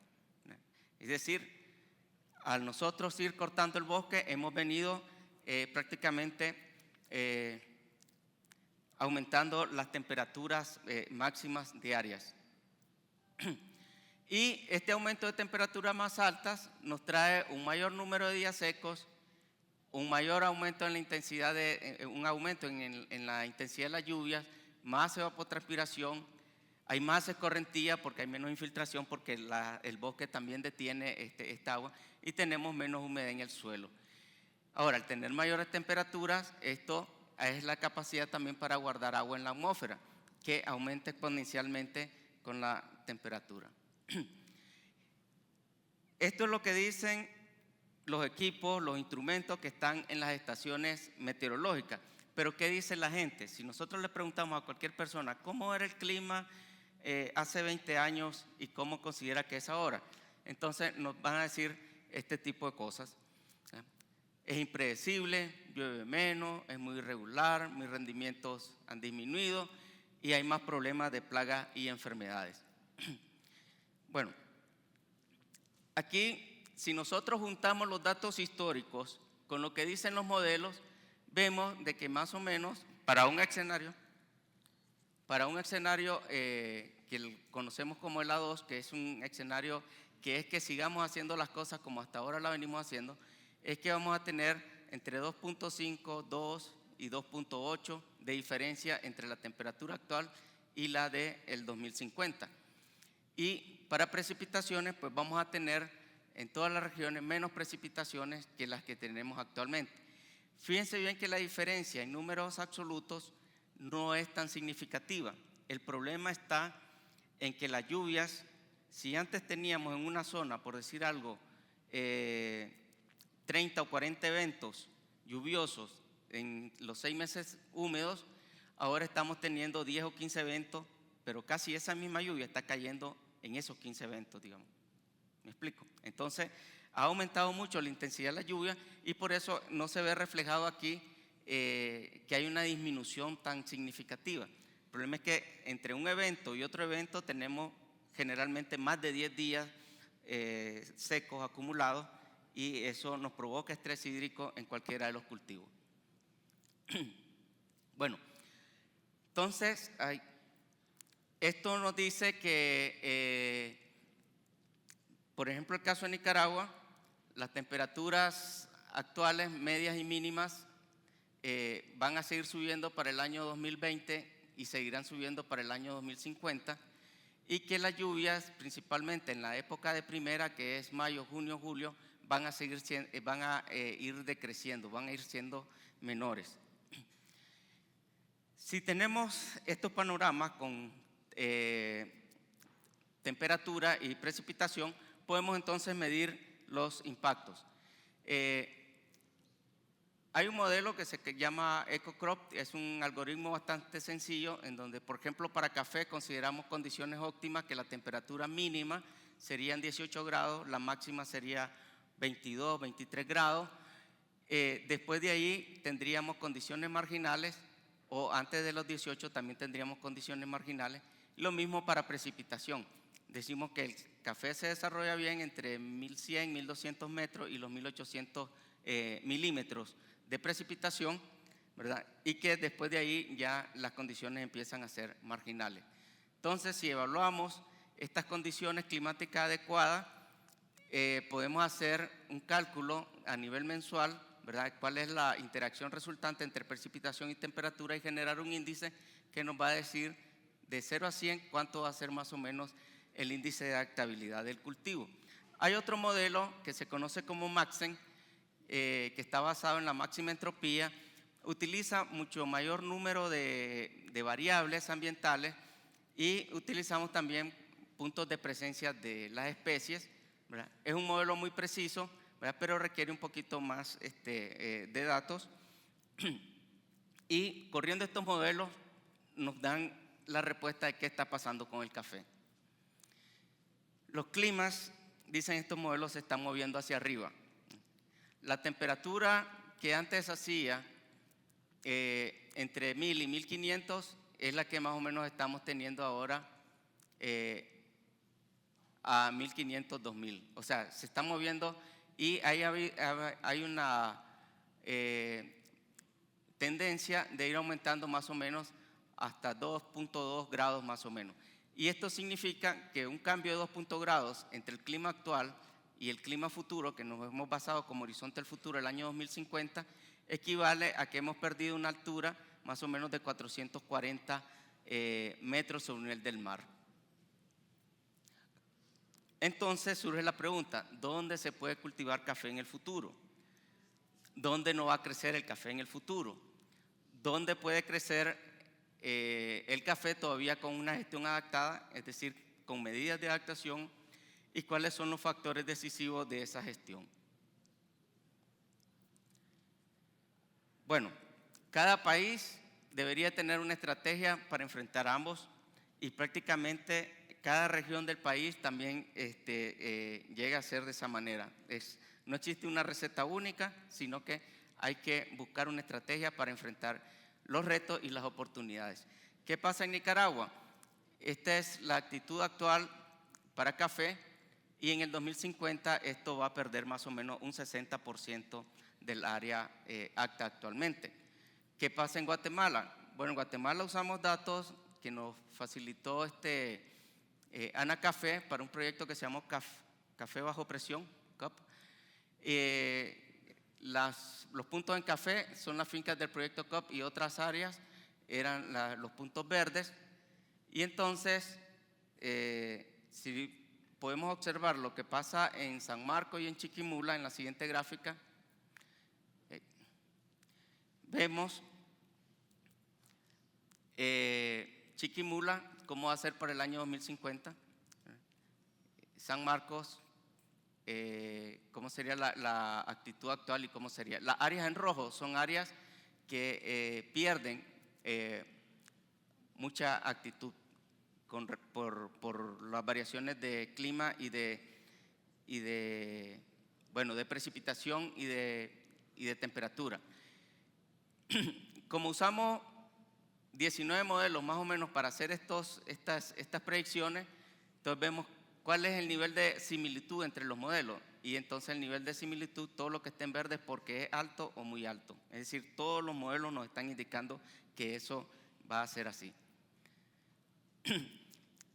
Es decir, al nosotros ir cortando el bosque, hemos venido prácticamente aumentando las temperaturas máximas diarias. Y este aumento de temperaturas más altas nos trae un mayor número de días secos, un mayor aumento en la intensidad en la intensidad de las lluvias, más evapotranspiración, hay más escorrentía porque hay menos infiltración porque el bosque también detiene esta agua y tenemos menos humedad en el suelo. Ahora, al tener mayores temperaturas, esto es la capacidad también para guardar agua en la atmósfera, que aumenta exponencialmente con la temperatura. Esto es lo que dicen los equipos, los instrumentos que están en las estaciones meteorológicas. Pero ¿qué dice la gente? Si nosotros le preguntamos a cualquier persona cómo era el clima hace 20 años y cómo considera que es ahora, entonces nos van a decir este tipo de cosas. Es impredecible, llueve menos, es muy irregular, mis rendimientos han disminuido y hay más problemas de plagas y enfermedades. Bueno, aquí si nosotros juntamos los datos históricos con lo que dicen los modelos, vemos de que más o menos para un escenario que conocemos como el A2, que es un escenario que es que sigamos haciendo las cosas como hasta ahora la venimos haciendo, es que vamos a tener entre 2.5, 2 y 2.8 de diferencia entre la temperatura actual y la del 2050. Y para precipitaciones, pues vamos a tener en todas las regiones menos precipitaciones que las que tenemos actualmente. Fíjense bien que la diferencia en números absolutos no es tan significativa. El problema está en que las lluvias, si antes teníamos en una zona, por decir algo, 30 o 40 eventos lluviosos en los 6 meses húmedos, ahora estamos teniendo 10 o 15 eventos, pero casi esa misma lluvia está cayendo en esos 15 eventos, digamos. ¿Me explico? Entonces, ha aumentado mucho la intensidad de la lluvia y por eso no se ve reflejado aquí que hay una disminución tan significativa. El problema es que entre un evento y otro evento tenemos generalmente más de 10 días secos acumulados, y eso nos provoca estrés hídrico en cualquiera de los cultivos. Bueno, entonces esto nos dice que, por ejemplo, el caso de Nicaragua, las temperaturas actuales, medias y mínimas, van a seguir subiendo para el año 2020 y seguirán subiendo para el año 2050, y que las lluvias, principalmente en la época de primera, que es mayo, junio, julio, van a ir decreciendo, van a ir siendo menores. Si tenemos estos panoramas con temperatura y precipitación, podemos entonces medir los impactos. Hay un modelo que se llama EcoCrop, es un algoritmo bastante sencillo en donde, por ejemplo, para café consideramos condiciones óptimas, que la temperatura mínima serían 18 grados, la máxima sería 22, 23 grados. Después de ahí tendríamos condiciones marginales, o antes de los 18 también tendríamos condiciones marginales. Lo mismo para precipitación. Decimos que el café se desarrolla bien entre 1100, 1200 metros y los 1800 milímetros de precipitación, ¿verdad? Y que después de ahí ya las condiciones empiezan a ser marginales. Entonces, si evaluamos estas condiciones climáticas adecuadas, podemos hacer un cálculo a nivel mensual, ¿verdad? ¿Cuál es la interacción resultante entre precipitación y temperatura? Y generar un índice que nos va a decir de 0 a 100 cuánto va a ser más o menos el índice de adaptabilidad del cultivo. Hay otro modelo que se conoce como Maxen, que está basado en la máxima entropía, utiliza mucho mayor número de variables ambientales, y utilizamos también puntos de presencia de las especies, ¿verdad? Es un modelo muy preciso, ¿verdad? Pero requiere un poquito más de datos. Y corriendo estos modelos nos dan la respuesta de qué está pasando con el café. Los climas, dicen estos modelos, se están moviendo hacia arriba. La temperatura que antes hacía entre 1000 y 1500 es la que más o menos estamos teniendo ahora a 1500, 2000. O sea, se está moviendo, y hay una tendencia de ir aumentando más o menos hasta 2.2 grados más o menos. Y esto significa que un cambio de 2 grados entre el clima actual y el clima futuro, que nos hemos basado como horizonte del futuro el año 2050, equivale a que hemos perdido una altura más o menos de 440 metros sobre el nivel del mar. Entonces surge la pregunta, ¿dónde se puede cultivar café en el futuro? ¿Dónde no va a crecer el café en el futuro? ¿Dónde puede crecer el café todavía con una gestión adaptada, es decir, con medidas de adaptación? ¿Y cuáles son los factores decisivos de esa gestión? Bueno, cada país debería tener una estrategia para enfrentar ambos, y prácticamente cada región del país también llega a ser de esa manera. No existe una receta única, sino que hay que buscar una estrategia para enfrentar los retos y las oportunidades. ¿Qué pasa en Nicaragua? Esta es la actitud actual para café, y en el 2050 esto va a perder más o menos un 60% del área apta actualmente. ¿Qué pasa en Guatemala? Bueno, en Guatemala usamos datos que nos facilitó Anacafé para un proyecto que se llamó Café Bajo Presión, CAP. Los puntos en café son las fincas del proyecto CAP, y otras áreas eran los puntos verdes. Y entonces, si podemos observar lo que pasa en San Marcos y en Chiquimula en la siguiente gráfica, vemos Chiquimula, cómo va a ser para el año 2050, San Marcos, cómo sería la actitud actual y cómo sería. Las áreas en rojo son áreas que pierden mucha actitud por las variaciones de clima y de precipitación y de temperatura. como usamos 19 modelos más o menos para hacer estas predicciones, entonces vemos cuál es el nivel de similitud entre los modelos. Y entonces el nivel de similitud, todo lo que esté en verde es porque es alto o muy alto. Es decir, todos los modelos nos están indicando que eso va a ser así.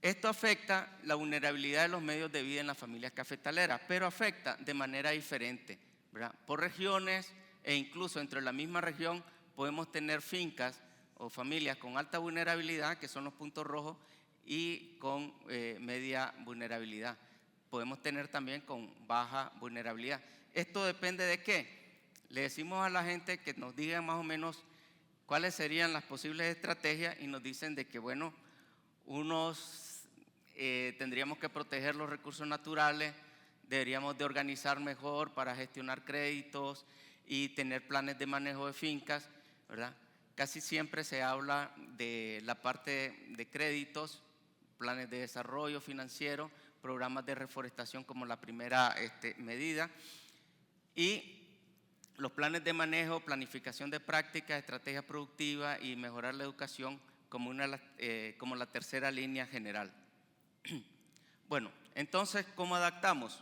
Esto afecta la vulnerabilidad de los medios de vida en las familias cafetaleras, pero afecta de manera diferente, ¿verdad? Por regiones e incluso entre la misma región podemos tener fincas o familias con alta vulnerabilidad, que son los puntos rojos, y con media vulnerabilidad. Podemos tener también con baja vulnerabilidad. ¿Esto depende de qué? Le decimos a la gente que nos digan más o menos cuáles serían las posibles estrategias y nos dicen de que, bueno, tendríamos que proteger los recursos naturales, deberíamos de organizar mejor para gestionar créditos y tener planes de manejo de fincas, ¿verdad? Casi siempre se habla de la parte de créditos, planes de desarrollo financiero, programas de reforestación como la primera medida, y los planes de manejo, planificación de prácticas, estrategia productiva y mejorar la educación como la tercera línea general. Bueno, entonces, ¿cómo adaptamos?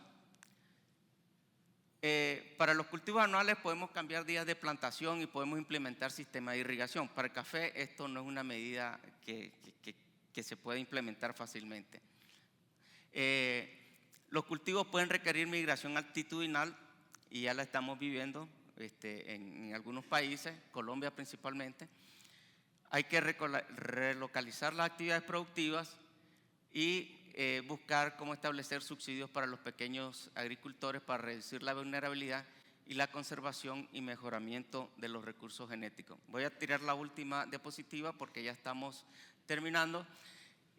Para los cultivos anuales podemos cambiar días de plantación y podemos implementar sistemas de irrigación. Para el café esto no es una medida que se puede implementar fácilmente. Los cultivos pueden requerir migración altitudinal y ya la estamos viviendo en algunos países, Colombia principalmente. Hay que relocalizar las actividades productivas y buscar cómo establecer subsidios para los pequeños agricultores para reducir la vulnerabilidad y la conservación y mejoramiento de los recursos genéticos. Voy a tirar la última diapositiva porque ya estamos terminando.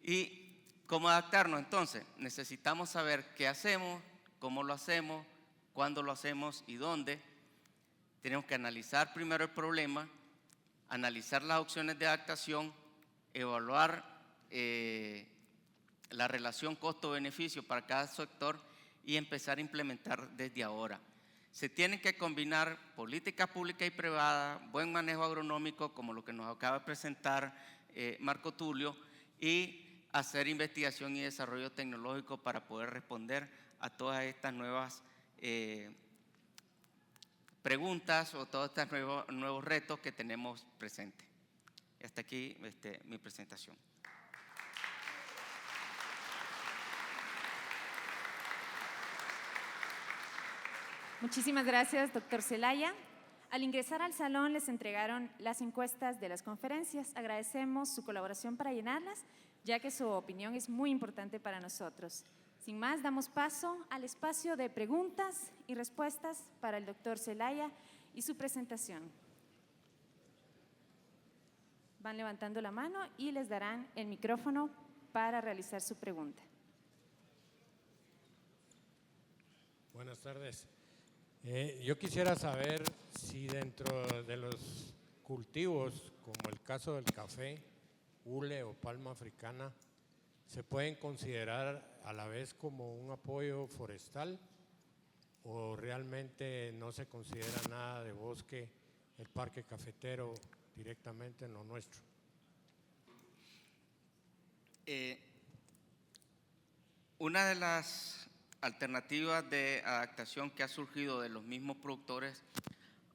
¿Y cómo adaptarnos? Entonces, necesitamos saber qué hacemos, cómo lo hacemos, cuándo lo hacemos y dónde. Tenemos que analizar primero el problema, analizar las opciones de adaptación, evaluar la relación costo-beneficio para cada sector y empezar a implementar desde ahora. Se tienen que combinar política pública y privada, buen manejo agronómico, como lo que nos acaba de presentar Marco Tulio, y hacer investigación y desarrollo tecnológico para poder responder a todas estas nuevas preguntas o todos estos nuevos retos que tenemos presentes. Hasta aquí mi presentación. Muchísimas gracias, doctor Zelaya. Al ingresar al salón les entregaron las encuestas de las conferencias. Agradecemos su colaboración para llenarlas, ya que su opinión es muy importante para nosotros. Sin más, damos paso al espacio de preguntas y respuestas para el doctor Zelaya y su presentación. Van levantando la mano y les darán el micrófono para realizar su pregunta. Buenas tardes. Yo quisiera saber si dentro de los cultivos, como el caso del café, hule o palma africana, se pueden considerar a la vez como un apoyo forestal o realmente no se considera nada de bosque el parque cafetero directamente en lo nuestro. Una de las alternativas de adaptación que ha surgido de los mismos productores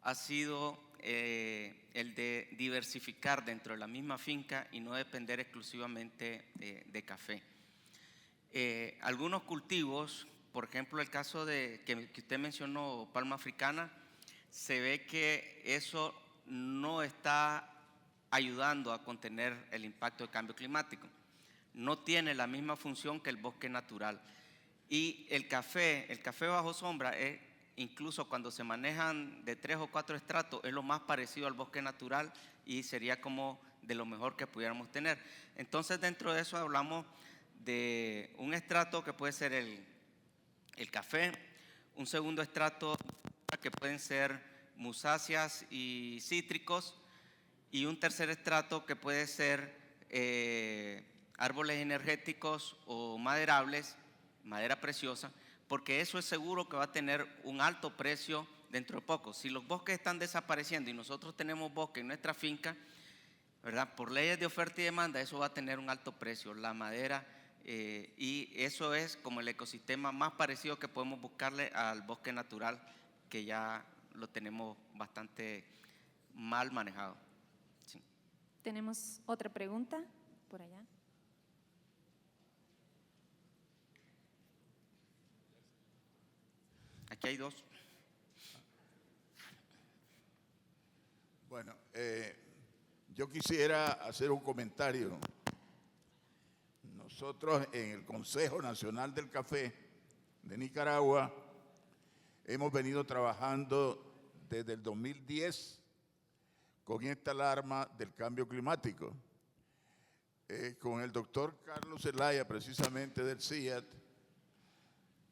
ha sido el de diversificar dentro de la misma finca y no depender exclusivamente de café. Algunos cultivos, por ejemplo el caso que usted mencionó, palma africana, se ve que eso no está ayudando a contener el impacto del cambio climático. No tiene la misma función que el bosque natural. Y el café bajo sombra, incluso cuando se manejan de 3 o 4 estratos, es lo más parecido al bosque natural y sería como de lo mejor que pudiéramos tener. Entonces, dentro de eso hablamos de un estrato que puede ser el café, un segundo estrato que pueden ser musáceas y cítricos, y un tercer estrato que puede ser árboles energéticos o maderables, madera preciosa, porque eso es seguro que va a tener un alto precio dentro de poco. Si los bosques están desapareciendo y nosotros tenemos bosque en nuestra finca, ¿verdad? Por leyes de oferta y demanda, eso va a tener un alto precio, la madera, y eso es como el ecosistema más parecido que podemos buscarle al bosque natural, que ya lo tenemos bastante mal manejado. Sí. Tenemos otra pregunta por allá. Aquí hay dos. Bueno, yo quisiera hacer un comentario. Nosotros en el Consejo Nacional del Café de Nicaragua hemos venido trabajando desde el 2010 con esta alarma del cambio climático. Con el doctor Carlos Zelaya, precisamente del CIAT,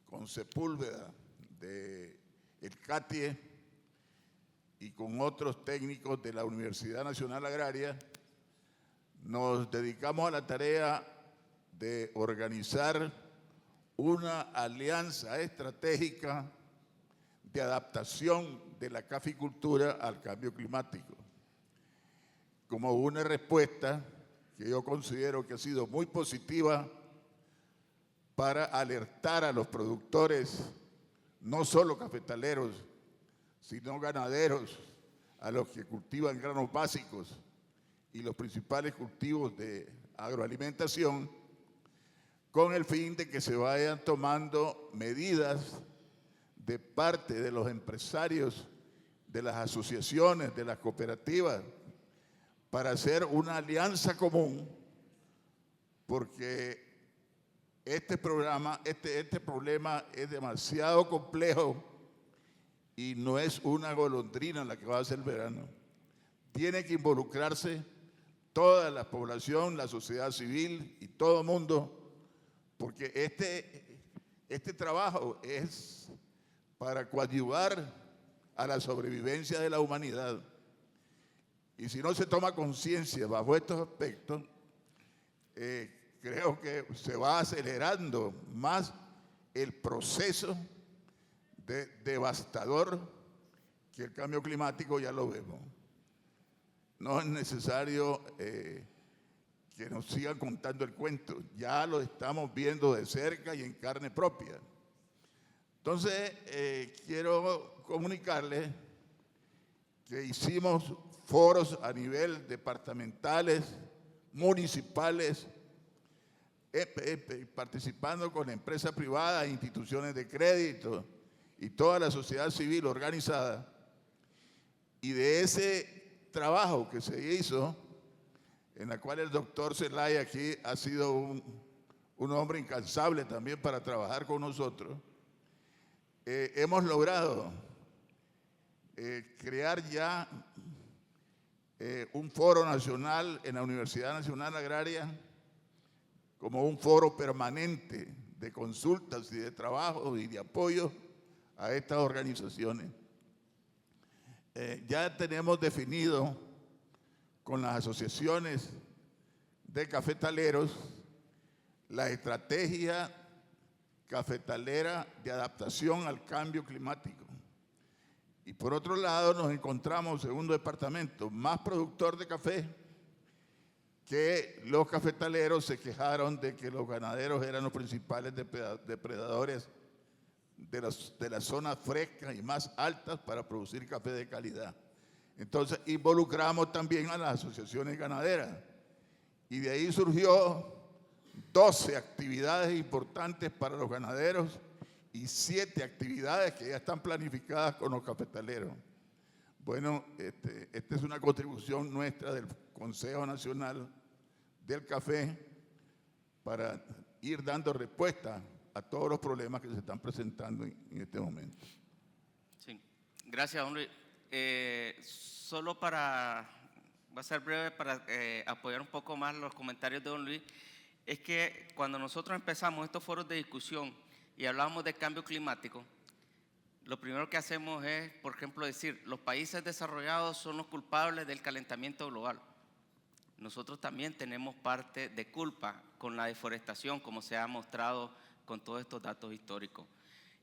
con Sepúlveda del CATIE y con otros técnicos de la Universidad Nacional Agraria, nos dedicamos a la tarea de organizar una alianza estratégica de adaptación de la caficultura al cambio climático, como una respuesta que yo considero que ha sido muy positiva para alertar a los productores, no solo cafetaleros, sino ganaderos, a los que cultivan granos básicos y los principales cultivos de agroalimentación, con el fin de que se vayan tomando medidas de parte de los empresarios, de las asociaciones, de las cooperativas, para hacer una alianza común, porque este problema es demasiado complejo y no es una golondrina la que va a hacer el verano. Tiene que involucrarse toda la población, la sociedad civil y todo el mundo, porque este trabajo es para coadyuvar a la sobrevivencia de la humanidad. Y si no se toma conciencia bajo estos aspectos, creo que se va acelerando más el proceso devastador que el cambio climático. Ya lo vemos. No es necesario que nos sigan contando el cuento, ya lo estamos viendo de cerca y en carne propia. Entonces, quiero comunicarles que hicimos foros a nivel departamentales, municipales, participando con empresas privadas, instituciones de crédito y toda la sociedad civil organizada. Y de ese trabajo que se hizo, en la cual el doctor Zelaya aquí ha sido un hombre incansable también para trabajar con nosotros, hemos logrado crear ya un foro nacional en la Universidad Nacional Agraria como un foro permanente de consultas y de trabajo y de apoyo a estas organizaciones. Ya tenemos definido con las asociaciones de cafetaleros la estrategia cafetalera de adaptación al cambio climático. Y por otro lado nos encontramos, segundo departamento, más productor de café, que los cafetaleros se quejaron de que los ganaderos eran los principales depredadores de las zonas frescas y más altas para producir café de calidad. Entonces involucramos también a las asociaciones ganaderas y de ahí surgió 12 actividades importantes para los ganaderos y 7 actividades que ya están planificadas con los cafetaleros. Bueno, esta es una contribución nuestra del Consejo Nacional del Café para ir dando respuesta a todos los problemas que se están presentando en este momento. Sí, gracias, don Luis. Solo va a ser breve para apoyar un poco más los comentarios de don Luis, es que cuando nosotros empezamos estos foros de discusión y hablamos de cambio climático, lo primero que hacemos es, por ejemplo, decir, los países desarrollados son los culpables del calentamiento global. Nosotros también tenemos parte de culpa con la deforestación, como se ha mostrado con todos estos datos históricos.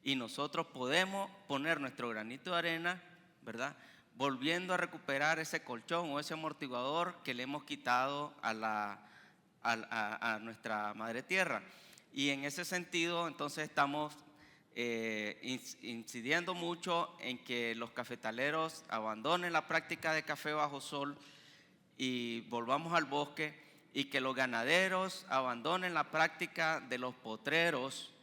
y nosotros podemos poner nuestro granito de arena, ¿verdad?, volviendo a recuperar ese colchón o ese amortiguador que le hemos quitado a nuestra madre tierra. Y en ese sentido, entonces, estamos incidiendo mucho en que los cafetaleros abandonen la práctica de café bajo sol y volvamos al bosque, y que los ganaderos abandonen la práctica de los potreros,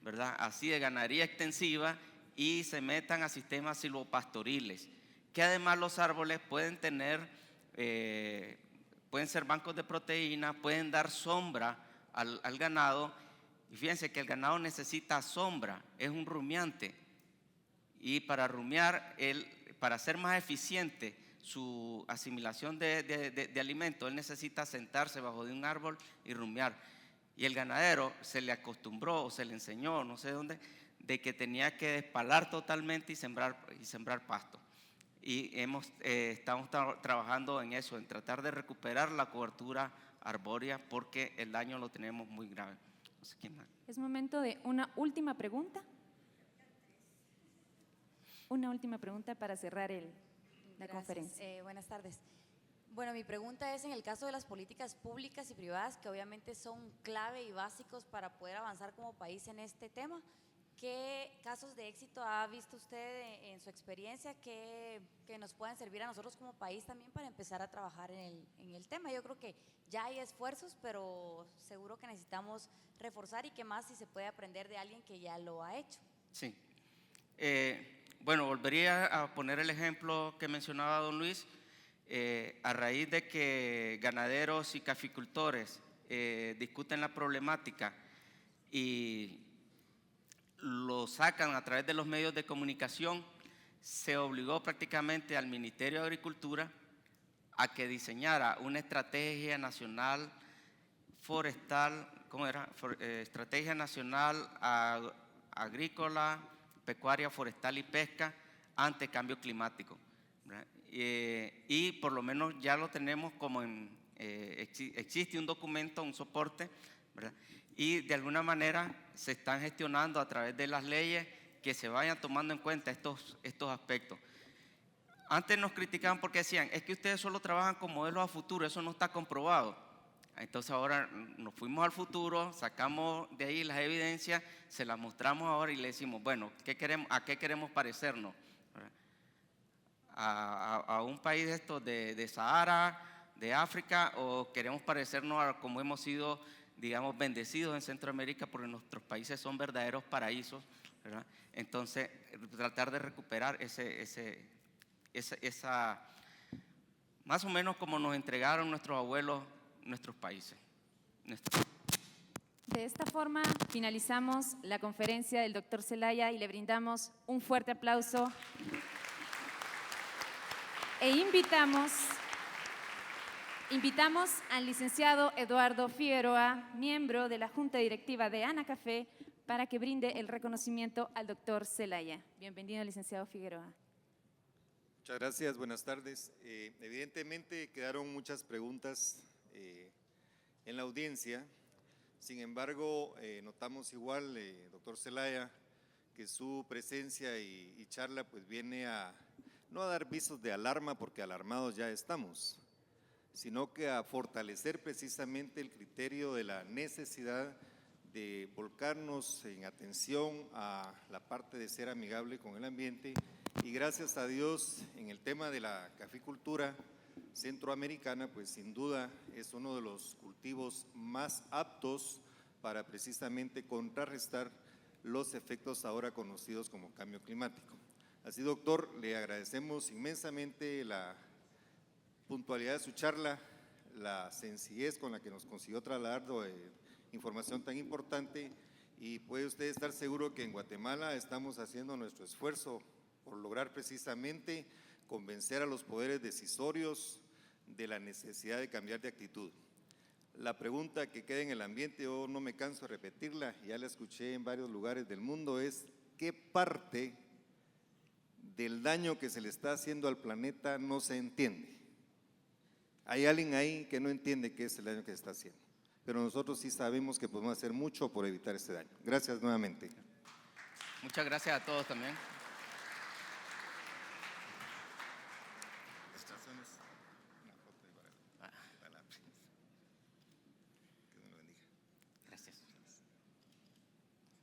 ¿verdad?, así de ganadería extensiva, y se metan a sistemas silvopastoriles, que además los árboles pueden tener, pueden ser bancos de proteína, pueden dar sombra al ganado. Y fíjense que el ganado necesita sombra, es un rumiante, y para rumiar, para ser más eficiente su asimilación de alimentos, él necesita sentarse bajo de un árbol y rumiar. Y el ganadero se le acostumbró o se le enseñó, no sé dónde, de que tenía que despalar totalmente y sembrar pasto. Y estamos trabajando en eso, en tratar de recuperar la cobertura arbórea, porque el daño lo tenemos muy grave. No sé quién más. Es momento de una última pregunta. Una última pregunta para cerrar la conferencia. Buenas tardes. Bueno, mi pregunta es, en el caso de las políticas públicas y privadas, que obviamente son clave y básicos para poder avanzar como país en este tema, ¿qué casos de éxito ha visto usted en su experiencia que nos puedan servir a nosotros como país también para empezar a trabajar en el tema? Yo creo que ya hay esfuerzos, pero seguro que necesitamos reforzar, y que más si se puede aprender de alguien que ya lo ha hecho. Sí. Bueno, volvería a poner el ejemplo que mencionaba don Luis. A raíz de que ganaderos y caficultores discuten la problemática y lo sacan a través de los medios de comunicación, se obligó prácticamente al Ministerio de Agricultura a que diseñara una estrategia nacional forestal, Estrategia Nacional Agrícola, Pecuaria, Forestal y Pesca ante cambio climático. Y por lo menos ya lo tenemos como existe un documento, un soporte, ¿verdad? Y de alguna manera se están gestionando a través de las leyes que se vayan tomando en cuenta estos aspectos. Antes nos criticaban porque decían, es que ustedes solo trabajan con modelos a futuro, eso no está comprobado. Entonces ahora nos fuimos al futuro, sacamos de ahí las evidencias, se las mostramos ahora y le decimos, bueno, ¿a qué queremos parecernos? ¿A un país de estos de Sahara, de África, o queremos parecernos a como hemos sido, digamos, bendecidos en Centroamérica, porque nuestros países son verdaderos paraísos, ¿verdad? Entonces, tratar de recuperar esa más o menos como nos entregaron nuestros abuelos nuestros países. De esta forma finalizamos la conferencia del doctor Zelaya y le brindamos un fuerte aplauso e invitamos al licenciado Eduardo Figueroa, miembro de la Junta Directiva de Anacafé, para que brinde el reconocimiento al doctor Zelaya. Bienvenido, licenciado Figueroa. Muchas gracias, buenas tardes. Evidentemente quedaron muchas preguntas en la audiencia. Sin embargo, notamos igual, doctor Zelaya, que su presencia y charla pues viene no a dar visos de alarma, porque alarmados ya estamos, sino que a fortalecer precisamente el criterio de la necesidad de volcarnos en atención a la parte de ser amigable con el ambiente. Y gracias a Dios, en el tema de la caficultura centroamericana, pues sin duda es uno de los cultivos más aptos para precisamente contrarrestar los efectos ahora conocidos como cambio climático. Así, doctor, le agradecemos inmensamente la puntualidad de su charla, la sencillez con la que nos consiguió trasladar información tan importante, y puede usted estar seguro que en Guatemala estamos haciendo nuestro esfuerzo por lograr precisamente convencer a los poderes decisorios de la necesidad de cambiar de actitud. La pregunta que queda en el ambiente, yo no me canso de repetirla, ya la escuché en varios lugares del mundo, es ¿qué parte del daño que se le está haciendo al planeta no se entiende? Hay alguien ahí que no entiende qué es el daño que se está haciendo, pero nosotros sí sabemos que podemos hacer mucho por evitar este daño. Gracias nuevamente. Muchas gracias a todos también. Gracias.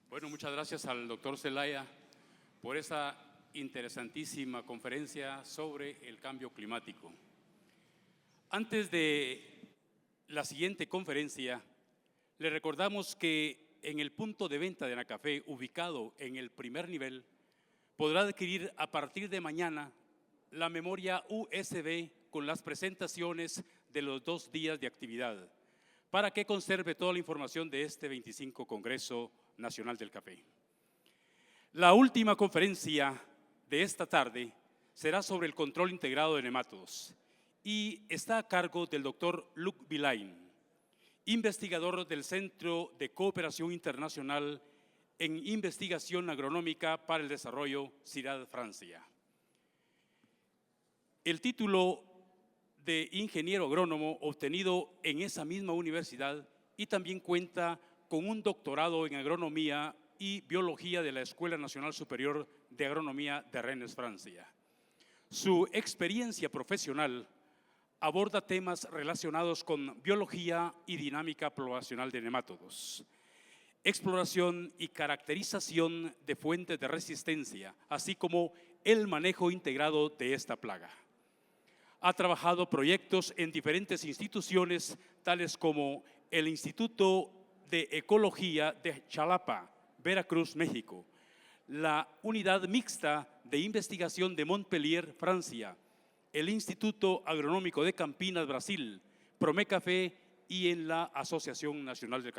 Bueno, muchas gracias al doctor Zelaya por esa interesantísima conferencia sobre el cambio climático. Antes de la siguiente conferencia, le recordamos que en el punto de venta de Anacafé, ubicado en el primer nivel, podrá adquirir a partir de mañana la memoria USB con las presentaciones de los 2 días de actividad, para que conserve toda la información de este 25 Congreso Nacional del Café. La última conferencia de esta tarde será sobre el control integrado de nemátodos y está a cargo del doctor Luc Vilain, investigador del Centro de Cooperación Internacional en Investigación Agronómica para el Desarrollo, CIRAD, Francia. El título de ingeniero agrónomo obtenido en esa misma universidad y también cuenta con un doctorado en agronomía y biología de la Escuela Nacional Superior de Agronomía de Rennes, Francia. Su experiencia profesional aborda temas relacionados con biología y dinámica poblacional de nemátodos, exploración y caracterización de fuentes de resistencia, así como el manejo integrado de esta plaga. Ha trabajado proyectos en diferentes instituciones, tales como el Instituto de Ecología de Xalapa, Veracruz, México, la Unidad Mixta de Investigación de Montpellier, Francia, el Instituto Agronómico de Campinas, Brasil, Promecafé y en la Asociación Nacional del Café.